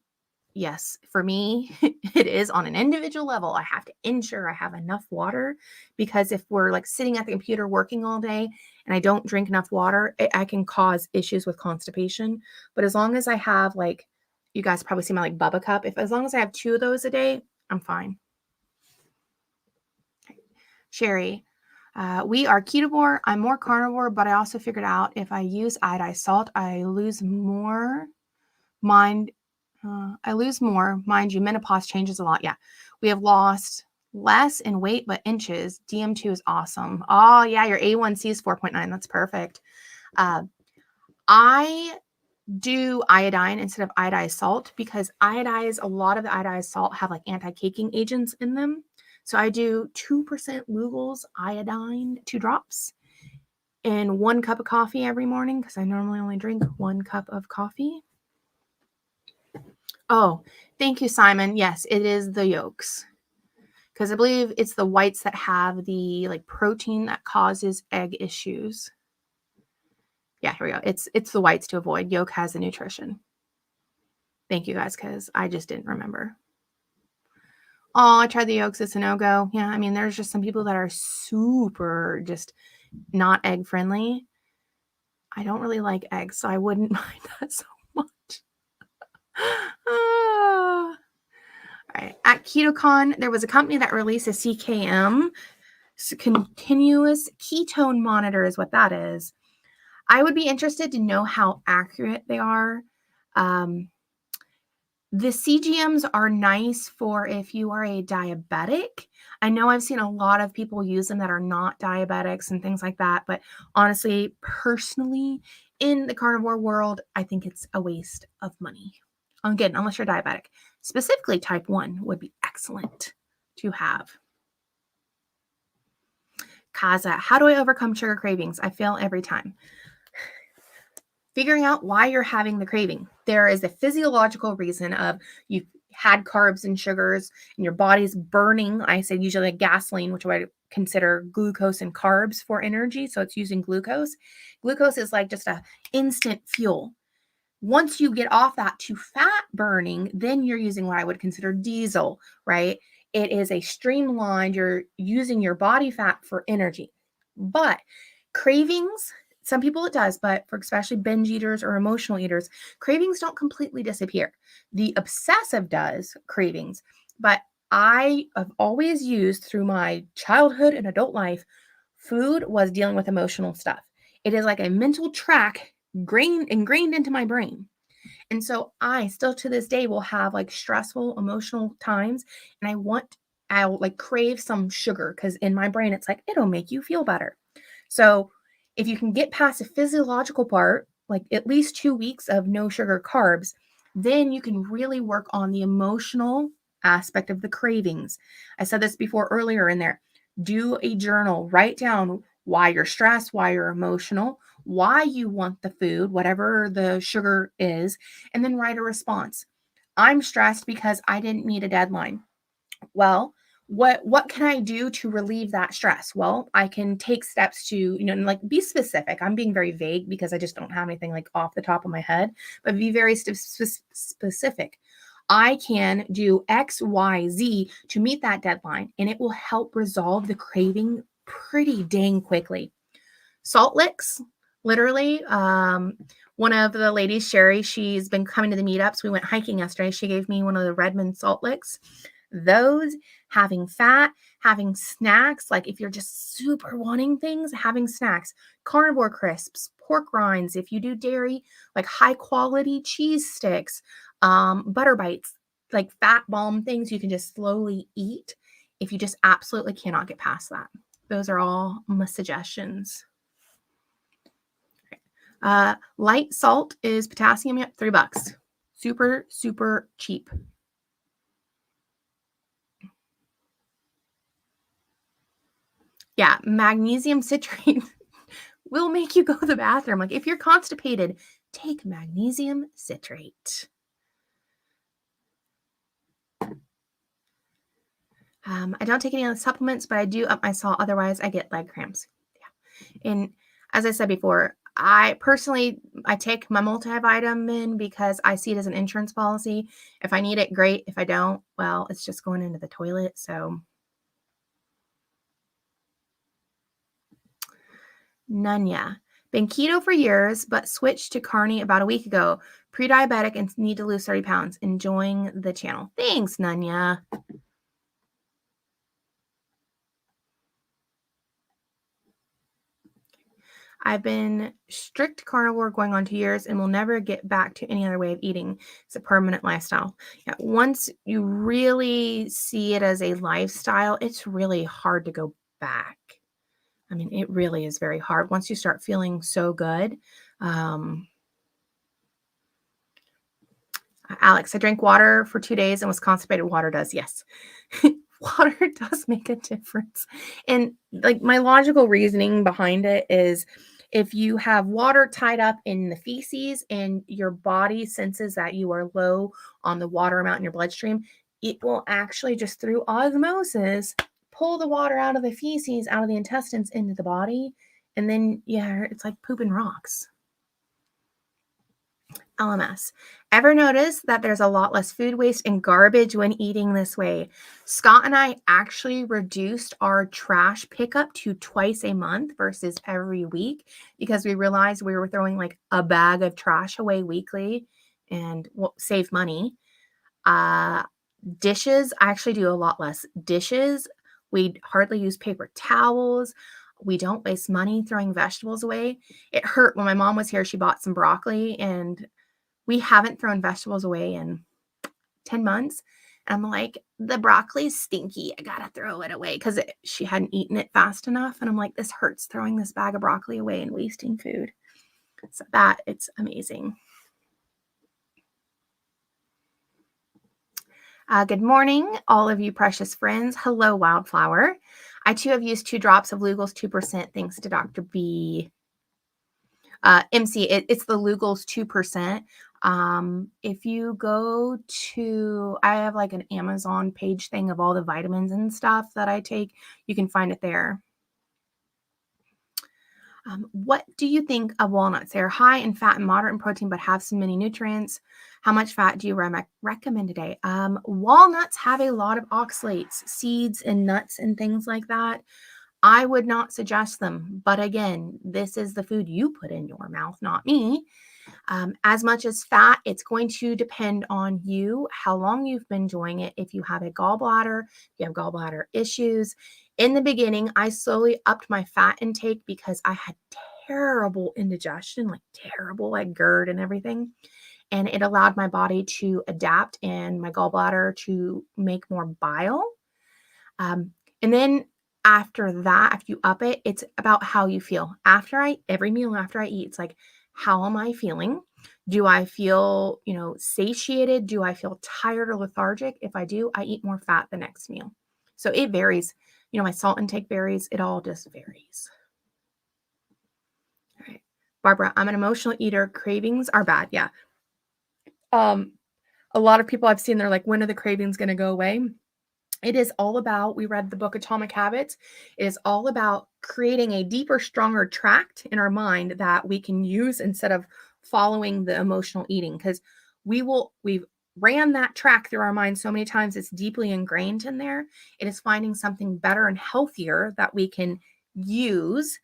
yes, for me, it is on an individual level. I have to ensure I have enough water, because if we're like sitting at the computer working all day and I don't drink enough water, I can cause issues with constipation. But as long as I have, like, you guys probably see my like Bubba cup. As long as I have 2 of those a day, I'm fine. Sherry, we are ketovore. I'm more carnivore, but I also figured out if I use iodized salt, I lose more. Mind you, menopause changes a lot. Yeah. We have lost less in weight, but inches. DM2 is awesome. Oh yeah. Your A1C is 4.9. That's perfect. I do iodine instead of iodized salt because a lot of the iodized salt have like anti-caking agents in them. So I do 2% Lugol's iodine, 2 drops. and 1 cup of coffee every morning because I normally only drink 1 cup of coffee. Oh, thank you, Simon. Yes, it is the yolks. Because I believe it's the whites that have the like protein that causes egg issues. Yeah, here we go. It's the whites to avoid. Yolk has the nutrition. Thank you guys, because I just didn't remember. Oh, I tried the yolks. It's a no-go. Yeah, I mean, there's just some people that are super just not egg friendly. I don't really like eggs, so I wouldn't mind that so much. All right. At KetoCon, there was a company that released a CKM, so continuous ketone monitor is what that is. I would be interested to know how accurate they are. The CGMs are nice for if you are a diabetic. I know I've seen a lot of people use them that are not diabetics and things like that. But honestly, personally, in the carnivore world, I think it's a waste of money. Again, unless you're diabetic. Specifically, type 1 would be excellent to have. Kaza, how do I overcome sugar cravings? I fail every time. Figuring out why you're having the craving. There is a physiological reason of you've had carbs and sugars and your body's burning, I say usually like gasoline, which I would consider glucose and carbs for energy. So it's using glucose. Glucose is like just a instant fuel. Once you get off that to fat burning, then you're using what I would consider diesel, right? It is a streamlined, you're using your body fat for energy. But cravings, some people it does, but for especially binge eaters or emotional eaters, cravings don't completely disappear. The obsessive does cravings, but I have always used through my childhood and adult life, food was dealing with emotional stuff. It is like a mental track ingrained into my brain. And so I still to this day will have like stressful emotional times and I'll like crave some sugar because in my brain it's like it'll make you feel better. So if you can get past the physiological part, like at least 2 weeks of no sugar carbs, then you can really work on the emotional aspect of the cravings. I said this before earlier in there. Do a journal, write down why you're stressed, why you're emotional, why you want the food, whatever the sugar is, and then write a response. I'm stressed because I didn't meet a deadline. Well, what can I do to relieve that stress? Well, I can take steps to, like be specific. I'm being very vague because I just don't have anything like off the top of my head, but be very specific. I can do X, Y, Z to meet that deadline, and it will help resolve the craving pretty dang quickly. Salt licks, literally. One of the ladies, Sherry, she's been coming to the meetups. We went hiking yesterday. She gave me one of the Redmond salt licks. Those, having fat, having snacks, like if you're just super wanting things, having snacks, Carnivore Crisps, pork rinds, if you do dairy, like high quality cheese sticks, butter bites, like fat bomb things you can just slowly eat if you just absolutely cannot get past that. Those are all my suggestions. Light salt is potassium, yep, $3. Super, super cheap. Yeah, magnesium citrate will make you go to the bathroom. Like if you're constipated, take magnesium citrate. I don't take any other supplements, but I do up my salt. Otherwise, I get leg cramps. Yeah. And as I said before, I take my multivitamin because I see it as an insurance policy. If I need it, great. If I don't, well, it's just going into the toilet. So Nunya. Been keto for years, but switched to carny about a week ago. Pre-diabetic and need to lose 30 pounds. Enjoying the channel. Thanks, Nunya. I've been strict carnivore going on 2 years and will never get back to any other way of eating. It's a permanent lifestyle. Yeah, once you really see it as a lifestyle, it's really hard to go back. I mean, it really is very hard once you start feeling so good. Alex, I drank water for 2 days and was constipated. Water does, yes. Water does make a difference. And like my logical reasoning behind it is If you have water tied up in the feces and your body senses that you are low on the water amount in your bloodstream, it will actually just through osmosis pull the water out of the feces, out of the intestines into the body. And then, yeah, it's like pooping rocks. LMS. Ever notice that there's a lot less food waste and garbage when eating this way? Scott and I actually reduced our trash pickup to twice a month versus every week because we realized we were throwing like a bag of trash away weekly and save money. Dishes, I actually do a lot less dishes. We hardly use paper towels. We don't waste money throwing vegetables away. It hurt when my mom was here. She bought some broccoli and we haven't thrown vegetables away in 10 months. And I'm like, the broccoli's stinky. I gotta throw it away because she hadn't eaten it fast enough. And I'm like, this hurts throwing this bag of broccoli away and wasting food. So it's amazing. Good morning, all of you precious friends. Hello, Wildflower. I too have used 2 drops of Lugol's 2% thanks to Dr. B. MC, it's the Lugol's 2%. If you go to, I have like an Amazon page thing of all the vitamins and stuff that I take. You can find it there. What do you think of walnuts? They're high in fat and moderate in protein, but have some many nutrients. How much fat do you recommend a day? Walnuts have a lot of oxalates, seeds and nuts and things like that. I would not suggest them. But again, this is the food you put in your mouth, not me. As much as fat, it's going to depend on you, how long you've been doing it. If you have a gallbladder, if you have gallbladder issues. In the beginning, I slowly upped my fat intake because I had terrible indigestion, like GERD and everything. And it allowed my body to adapt and my gallbladder to make more bile. And then after that, after you up it, it's about how you feel. Every meal after I eat, it's like, how am I feeling? Do I feel, satiated? Do I feel tired or lethargic? If I do, I eat more fat the next meal. So it varies. My salt intake varies. It all just varies. All right. Barbara, I'm an emotional eater. Cravings are bad. Yeah. A lot of people I've seen, they're like, when are the cravings going to go away? It is all about, we read the book Atomic Habits. It is all about creating a deeper, stronger tract in our mind that we can use instead of following the emotional eating. Because we've ran that track through our mind so many times, it's deeply ingrained in there. It is finding something better and healthier that we can use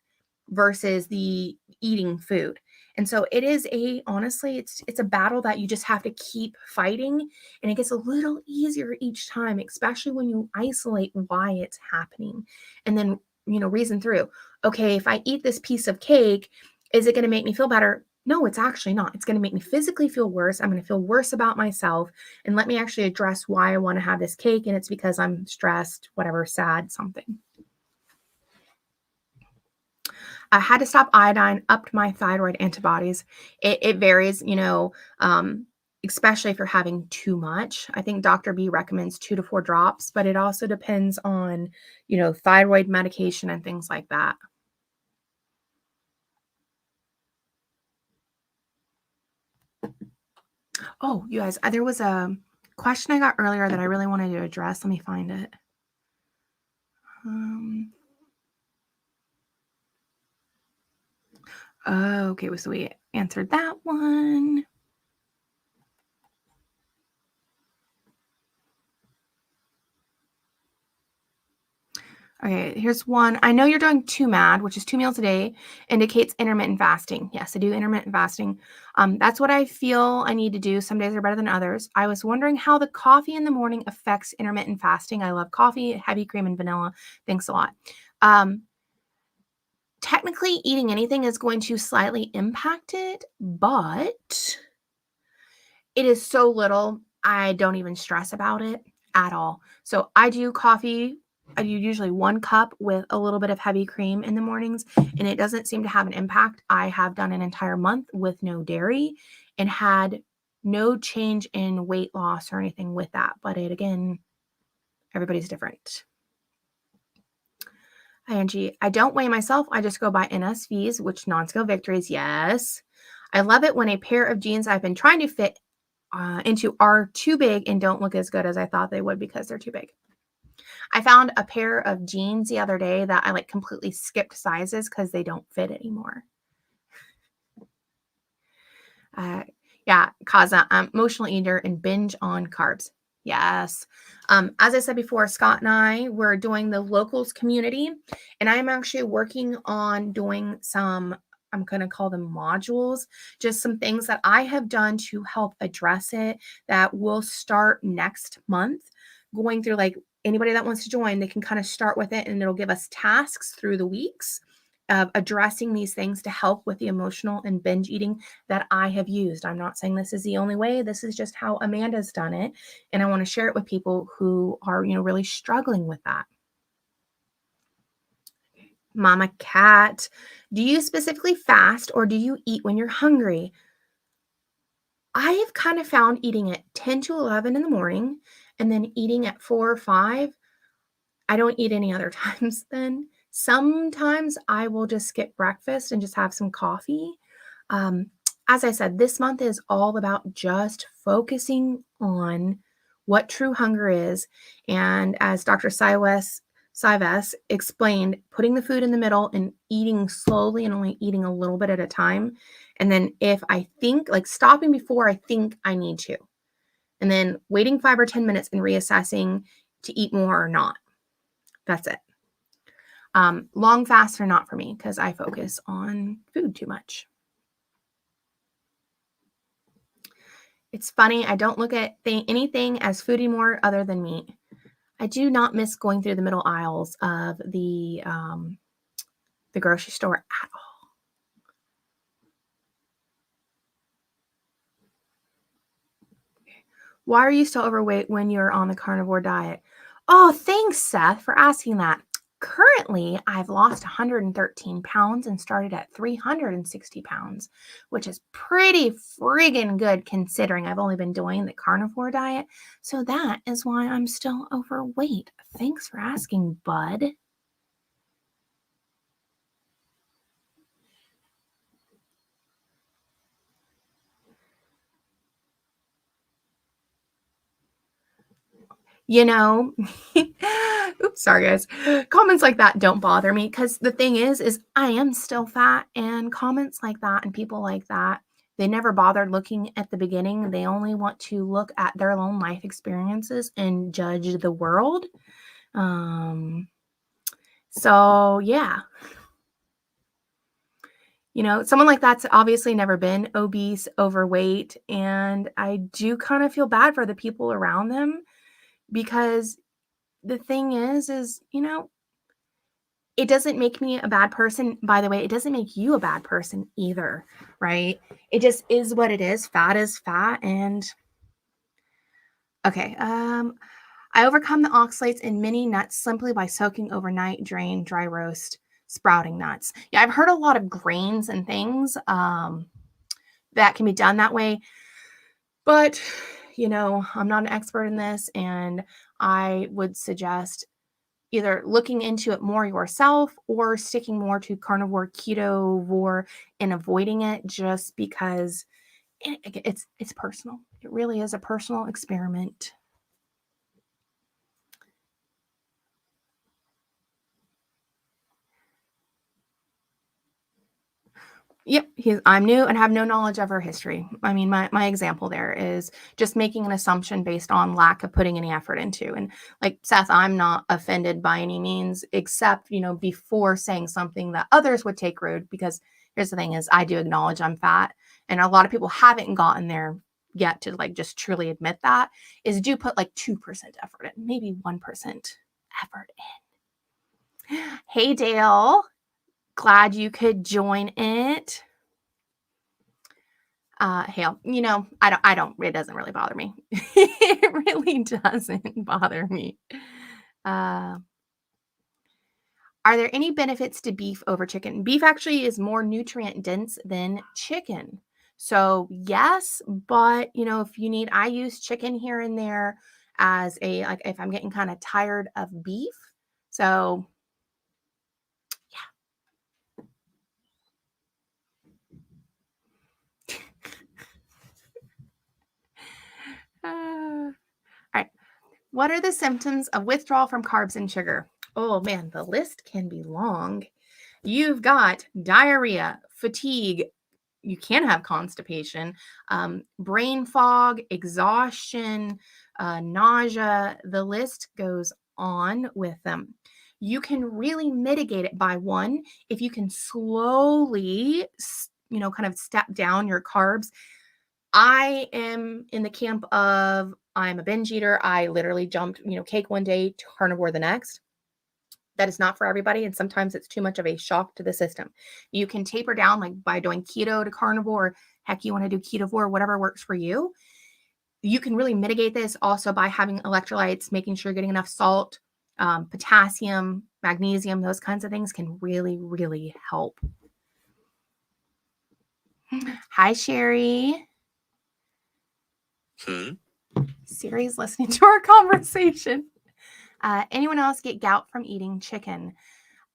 versus the eating food. And so it is honestly, it's a battle that you just have to keep fighting. And it gets a little easier each time, especially when you isolate why it's happening. And then, reason through, okay, if I eat this piece of cake, is it going to make me feel better? No, it's actually not. It's going to make me physically feel worse. I'm going to feel worse about myself. And let me actually address why I want to have this cake. And it's because I'm stressed, whatever, sad, something. I had to stop iodine, upped my thyroid antibodies. It varies, especially if you're having too much. I think Dr. B recommends 2 to 4 drops, but it also depends on, thyroid medication and things like that. Oh, you guys, there was a question I got earlier that I really wanted to address. Let me find it. Okay, so we answered that one. Okay, here's one. I know you're doing 2 MAD, which is 2 meals a day, indicates intermittent fasting. Yes, I do intermittent fasting. That's what I feel I need to do. Some days are better than others. I was wondering how the coffee in the morning affects intermittent fasting. I love coffee, heavy cream and vanilla. Thanks a lot. Technically, eating anything is going to slightly impact it, but it is so little, I don't even stress about it at all. So I do coffee. I do usually 1 cup with a little bit of heavy cream in the mornings, and it doesn't seem to have an impact. I have done an entire month with no dairy and had no change in weight loss or anything with that. But again, everybody's different. Hi, Angie. I don't weigh myself. I just go by NSVs, which non-scale victories. Yes. I love it when a pair of jeans I've been trying to fit into are too big and don't look as good as I thought they would because they're too big. I found a pair of jeans the other day that I like completely skipped sizes because they don't fit anymore. Yeah, cause I'm emotional eater and binge on carbs. Yes. As I said before, Scott and I were doing the locals community, and I'm actually working on doing some, I'm going to call them modules, just some things that I have done to help address it that will start next month. Going through like anybody that wants to join, they can kind of start with it and it'll give us tasks through the weeks of addressing these things to help with the emotional and binge eating that I have used. I'm not saying this is the only way. This is just how Amanda's done it. And I want to share it with people who are, really struggling with that. Mama Cat, do you specifically fast or do you eat when you're hungry? I have kind of found eating at 10 to 11 in the morning and then eating at 4 or 5. I don't eat any other times then. Sometimes I will just skip breakfast and just have some coffee. Um, as I said, this month is all about just focusing on what true hunger is. And as Dr. Sives explained, putting the food in the middle and eating slowly and only eating a little bit at a time. And then if I think, like stopping before I think I need to, and then waiting 5 or 10 minutes and reassessing to eat more or not. That's it. Long fasts are not for me because I focus on food too much. It's funny. I don't look at anything as food anymore other than meat. I do not miss going through the middle aisles of the grocery store at all. Why are you still overweight when you're on the carnivore diet? Oh, thanks, Seth, for asking that. Currently, I've lost 113 pounds and started at 360 pounds, which is pretty friggin' good considering I've only been doing the carnivore diet. So that is why I'm still overweight. Thanks for asking, bud. Oops, sorry guys. Comments like that don't bother me because the thing is I am still fat, and comments like that and people like that, they never bothered looking at the beginning. They only want to look at their own life experiences and judge the world. So yeah. Someone like that's obviously never been obese, overweight, and I do kind of feel bad for the people around them because the thing is, it doesn't make me a bad person. By the way, it doesn't make you a bad person either, right? It just is what it is. Fat is fat. And okay. I overcome the oxalates in mini nuts simply by soaking overnight, drain, dry roast, sprouting nuts. Yeah, I've heard a lot of grains and things that can be done that way. But, I'm not an expert in this, and I would suggest either looking into it more yourself or sticking more to carnivore, ketovore, and avoiding it just because it's personal. It really is a personal experiment. Yep, I'm new and have no knowledge of her history. I mean, my example there is just making an assumption based on lack of putting any effort into. And like Seth, I'm not offended by any means, except, before saying something that others would take rude, because here's the thing is I do acknowledge I'm fat. And a lot of people haven't gotten there yet to like just truly admit that, is do put like 2% effort in, maybe 1% effort in. Hey, Dale. Glad you could join it. Hail, it doesn't really bother me. It really doesn't bother me. Are there any benefits to beef over chicken? Beef actually is more nutrient dense than chicken. So yes, but if you need, I use chicken here and there as like if I'm getting kind of tired of beef. So What are the symptoms of withdrawal from carbs and sugar? Oh man, the list can be long. You've got diarrhea, fatigue. You can have constipation, brain fog, exhaustion, nausea. The list goes on with them. You can really mitigate it by one, if you can slowly, kind of step down your carbs. I am in the camp of I'm a binge eater. I literally jumped, cake one day, carnivore the next. That is not for everybody. And sometimes it's too much of a shock to the system. You can taper down like by doing keto to carnivore. Heck, you want to do ketovore, whatever works for you. You can really mitigate this also by having electrolytes, making sure you're getting enough salt, potassium, magnesium, those kinds of things can really, really help. Hi, Sherry. Siri's listening to our conversation. Anyone else get gout from eating chicken?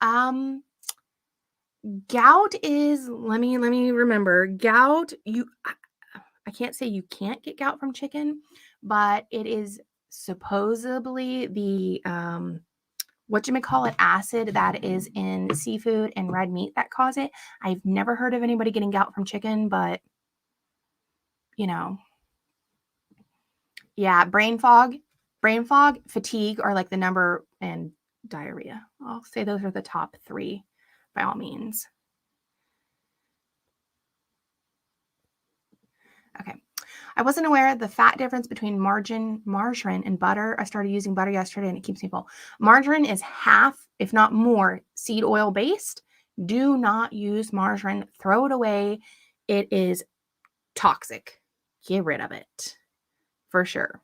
Gout is, let me remember. Gout, I can't say you can't get gout from chicken, but it is supposedly the acid that is in seafood and red meat that cause it. I've never heard of anybody getting gout from chicken, but yeah, brain fog, fatigue are like the number, and diarrhea. I'll say those are the top three by all means. Okay. I wasn't aware of the fat difference between margarine and butter. I started using butter yesterday and it keeps me full. Margarine is half, if not more, seed oil based. Do not use margarine. Throw it away. It is toxic. Get rid of it for sure.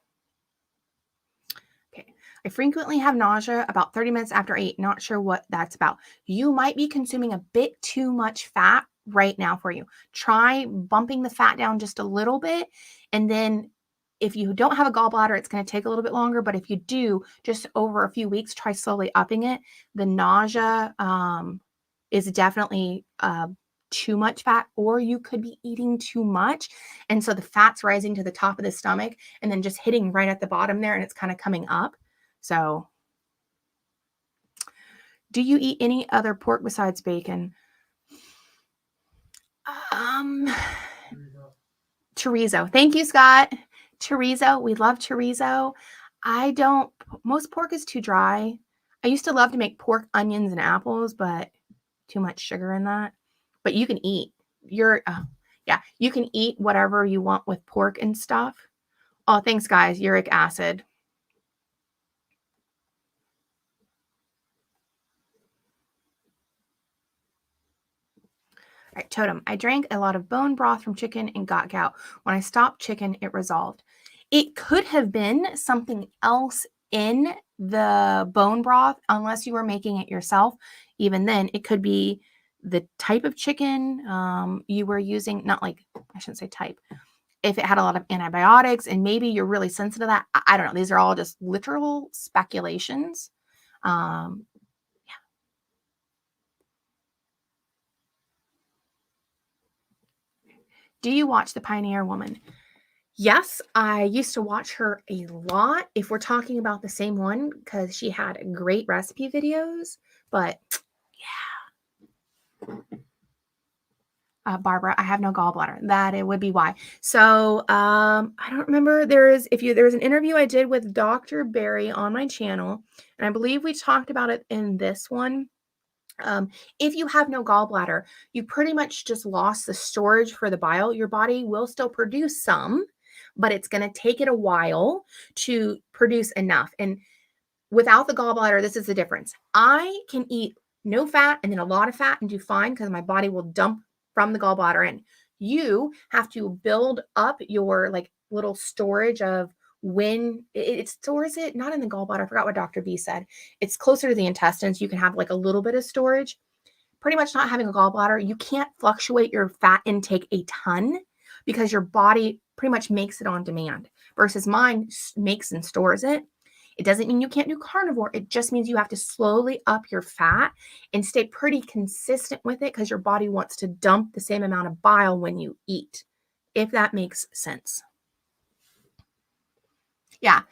Okay. I frequently have nausea about 30 minutes after I eat. Not sure what that's about. You might be consuming a bit too much fat right now for you. Try bumping the fat down just a little bit. And then if you don't have a gallbladder, it's going to take a little bit longer. But if you do, just over a few weeks, try slowly upping it. The nausea is definitely too much fat, or you could be eating too much. And so the fat's rising to the top of the stomach and then just hitting right at the bottom there, and it's kind of coming up. So do you eat any other pork besides bacon? Chorizo. Thank you, Scott. Chorizo. We love chorizo. Most pork is too dry. I used to love to make pork, onions, and apples, but too much sugar in that. But you can eat. You can eat whatever you want with pork and stuff. Oh, thanks, guys. Uric acid. All right, Totem. I drank a lot of bone broth from chicken and got gout. When I stopped chicken, it resolved. It could have been something else in the bone broth, unless you were making it yourself. Even then, it could be the type of chicken you were using. Not like, I shouldn't say type. If it had a lot of antibiotics and maybe you're really sensitive to that. I don't know. These are all just literal speculations. Do you watch The Pioneer Woman? Yes, I used to watch her a lot, if we're talking about the same one, because she had great recipe videos. But yeah. Barbara, I have no gallbladder. That it would be why. So I don't remember. There's an interview I did with Dr. Barry on my channel, and I believe we talked about it in this one. If you have no gallbladder, you pretty much just lost the storage for the bile. Your body will still produce some, but it's going to take it a while to produce enough. And without the gallbladder, this is the difference. I can eat no fat and then a lot of fat and do fine because my body will dump from the gallbladder in. You have to build up your like little storage of when it stores it, not in the gallbladder. I forgot what Dr. B said. It's closer to the intestines. You can have like a little bit of storage. Pretty much not having a gallbladder, you can't fluctuate your fat intake a ton because your body pretty much makes it on demand versus mine makes and stores it. It doesn't mean you can't do carnivore. It just means you have to slowly up your fat and stay pretty consistent with it because your body wants to dump the same amount of bile when you eat, if that makes sense. Yeah.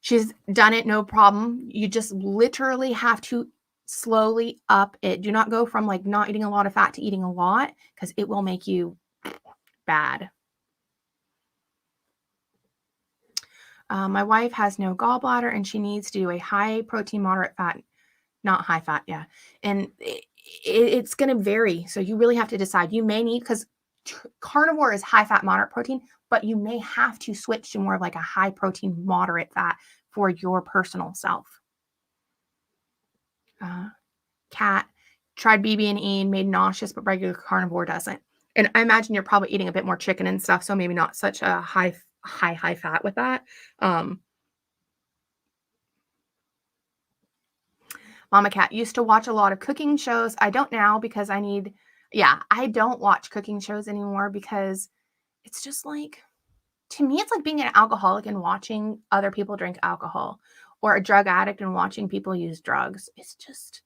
She's done it, no problem. You just literally have to slowly up it. Do not go from like not eating a lot of fat to eating a lot, because it will make you bad. My wife has no gallbladder and she needs to do a high protein, moderate fat, not high fat. Yeah. And it's going to vary. So you really have to decide. You may need, because carnivore is high fat, moderate protein, but you may have to switch to more of like a high protein, moderate fat for your personal self. Cat tried BB&E and made nauseous, but regular carnivore doesn't. And I imagine you're probably eating a bit more chicken and stuff, so maybe not such a high fat with that. Mama Cat used to watch a lot of cooking shows. I don't now because I don't watch cooking shows anymore because it's just like, to me, it's like being an alcoholic and watching other people drink alcohol, or a drug addict and watching people use drugs. It's just,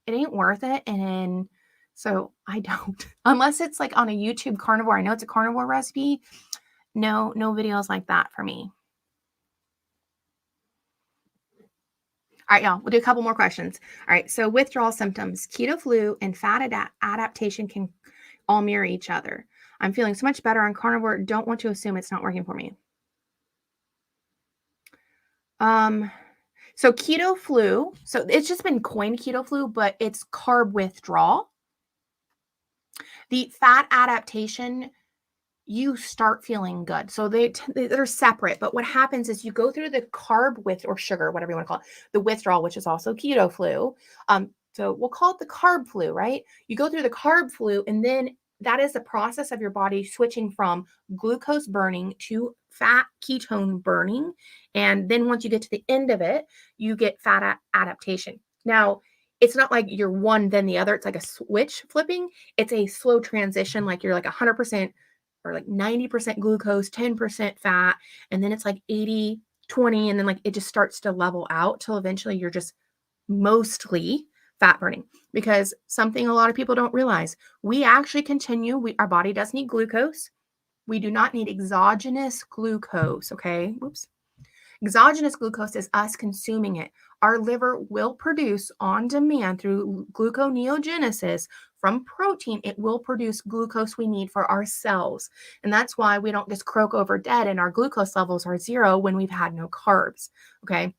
it ain't worth it. And so I don't, unless it's like on a YouTube carnivore. I know it's a carnivore recipe. No videos like that for me. All right, y'all, we'll do a couple more questions. All right, so withdrawal symptoms, keto flu and fat adaptation can all mirror each other. I'm feeling so much better on carnivore. Don't want to assume it's not working for me. So keto flu, so it's just been coined keto flu, but it's carb withdrawal. The fat adaptation, you start feeling good. So they're separate, but what happens is you go through the carb or sugar, whatever you want to call it, the withdrawal, which is also keto flu. So we'll call it the carb flu, right? You go through the carb flu, and then that is the process of your body switching from glucose burning to fat ketone burning. And then once you get to the end of it, you get fat adaptation. Now, it's not like you're one, then the other. It's like a switch flipping. It's a slow transition. Like you're like 100% or like 90% glucose, 10% fat. And then it's like 80, 20. And then like it just starts to level out till eventually you're just mostly fat burning. Because something a lot of people don't realize, we actually our body does need glucose. We do not need exogenous glucose. Okay. Whoops. Exogenous glucose is us consuming it. Our liver will produce on demand through gluconeogenesis from protein. It will produce glucose we need for our cells. And that's why we don't just croak over dead and our glucose levels are zero when we've had no carbs. Okay.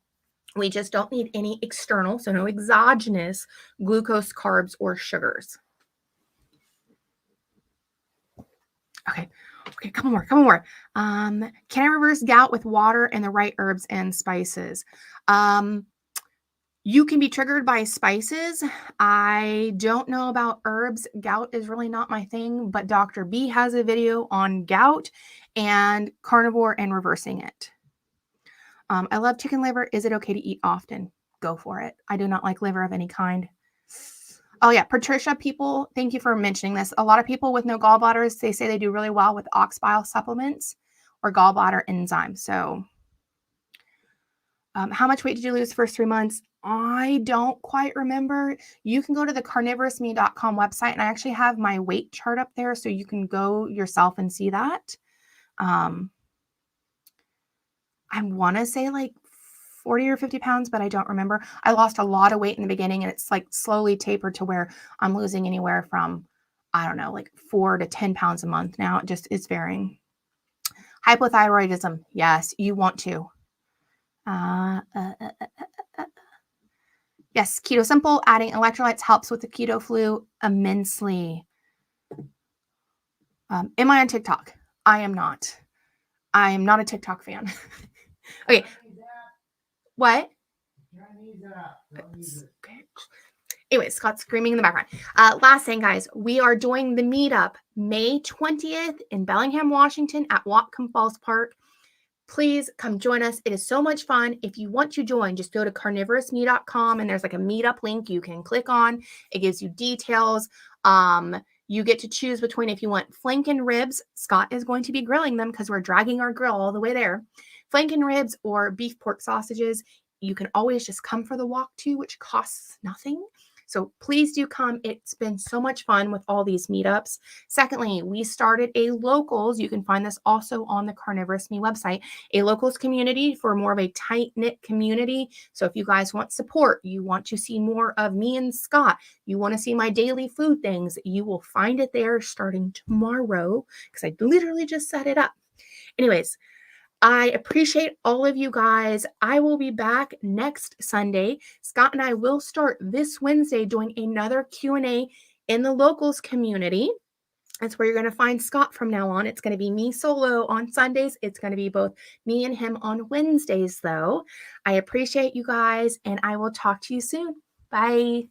We just don't need any external, so no exogenous glucose, carbs, or sugars. Okay, couple more. Can I reverse gout with water and the right herbs and spices? You can be triggered by spices. I don't know about herbs. Gout is really not my thing, but Dr. B has a video on gout and carnivore and reversing it. I love chicken liver. Is it okay to eat often? Go for it. I do not like liver of any kind. Oh yeah, Patricia, thank you for mentioning this. A lot of people with no gallbladders, they say they do really well with ox bile supplements or gallbladder enzymes. So how much weight did you lose the first 3 months? I don't quite remember. You can go to the carnivorousme.com website, and I actually have my weight chart up there, so you can go yourself and see that. I want to say like 40 or 50 pounds, but I don't remember. I lost a lot of weight in the beginning, and it's like slowly tapered to where I'm losing anywhere from, I don't know, like 4 to 10 pounds a month now. It just is varying. Hypothyroidism. Yes, you want to. Yes, Keto Simple. Adding electrolytes helps with the keto flu immensely. Am I on TikTok? I am not. I am not a TikTok fan. Okay. What? Okay. Anyway, Scott's screaming in the background. Last thing, guys, we are doing the meetup May 20th in Bellingham, Washington at Whatcom Falls Park. Please come join us. It is so much fun. If you want to join, just go to carnivorousme.com and there's like a meetup link you can click on. It gives you details. You get to choose between if you want flank and ribs. Scott is going to be grilling them because we're dragging our grill all the way there. Flank and ribs or beef pork sausages. You can always just come for the walk too, which costs nothing. So please do come. It's been so much fun with all these meetups. Secondly, we started a locals. You can find this also on the Carnivorous Me website, a locals community for more of a tight-knit community. So if you guys want support, you want to see more of me and Scott, you want to see my daily food things, you will find it there starting tomorrow because I literally just set it up. Anyways, I appreciate all of you guys. I will be back next Sunday. Scott and I will start this Wednesday doing another Q&A in the locals community. That's where you're going to find Scott from now on. It's going to be me solo on Sundays. It's going to be both me and him on Wednesdays, though. I appreciate you guys, and I will talk to you soon. Bye.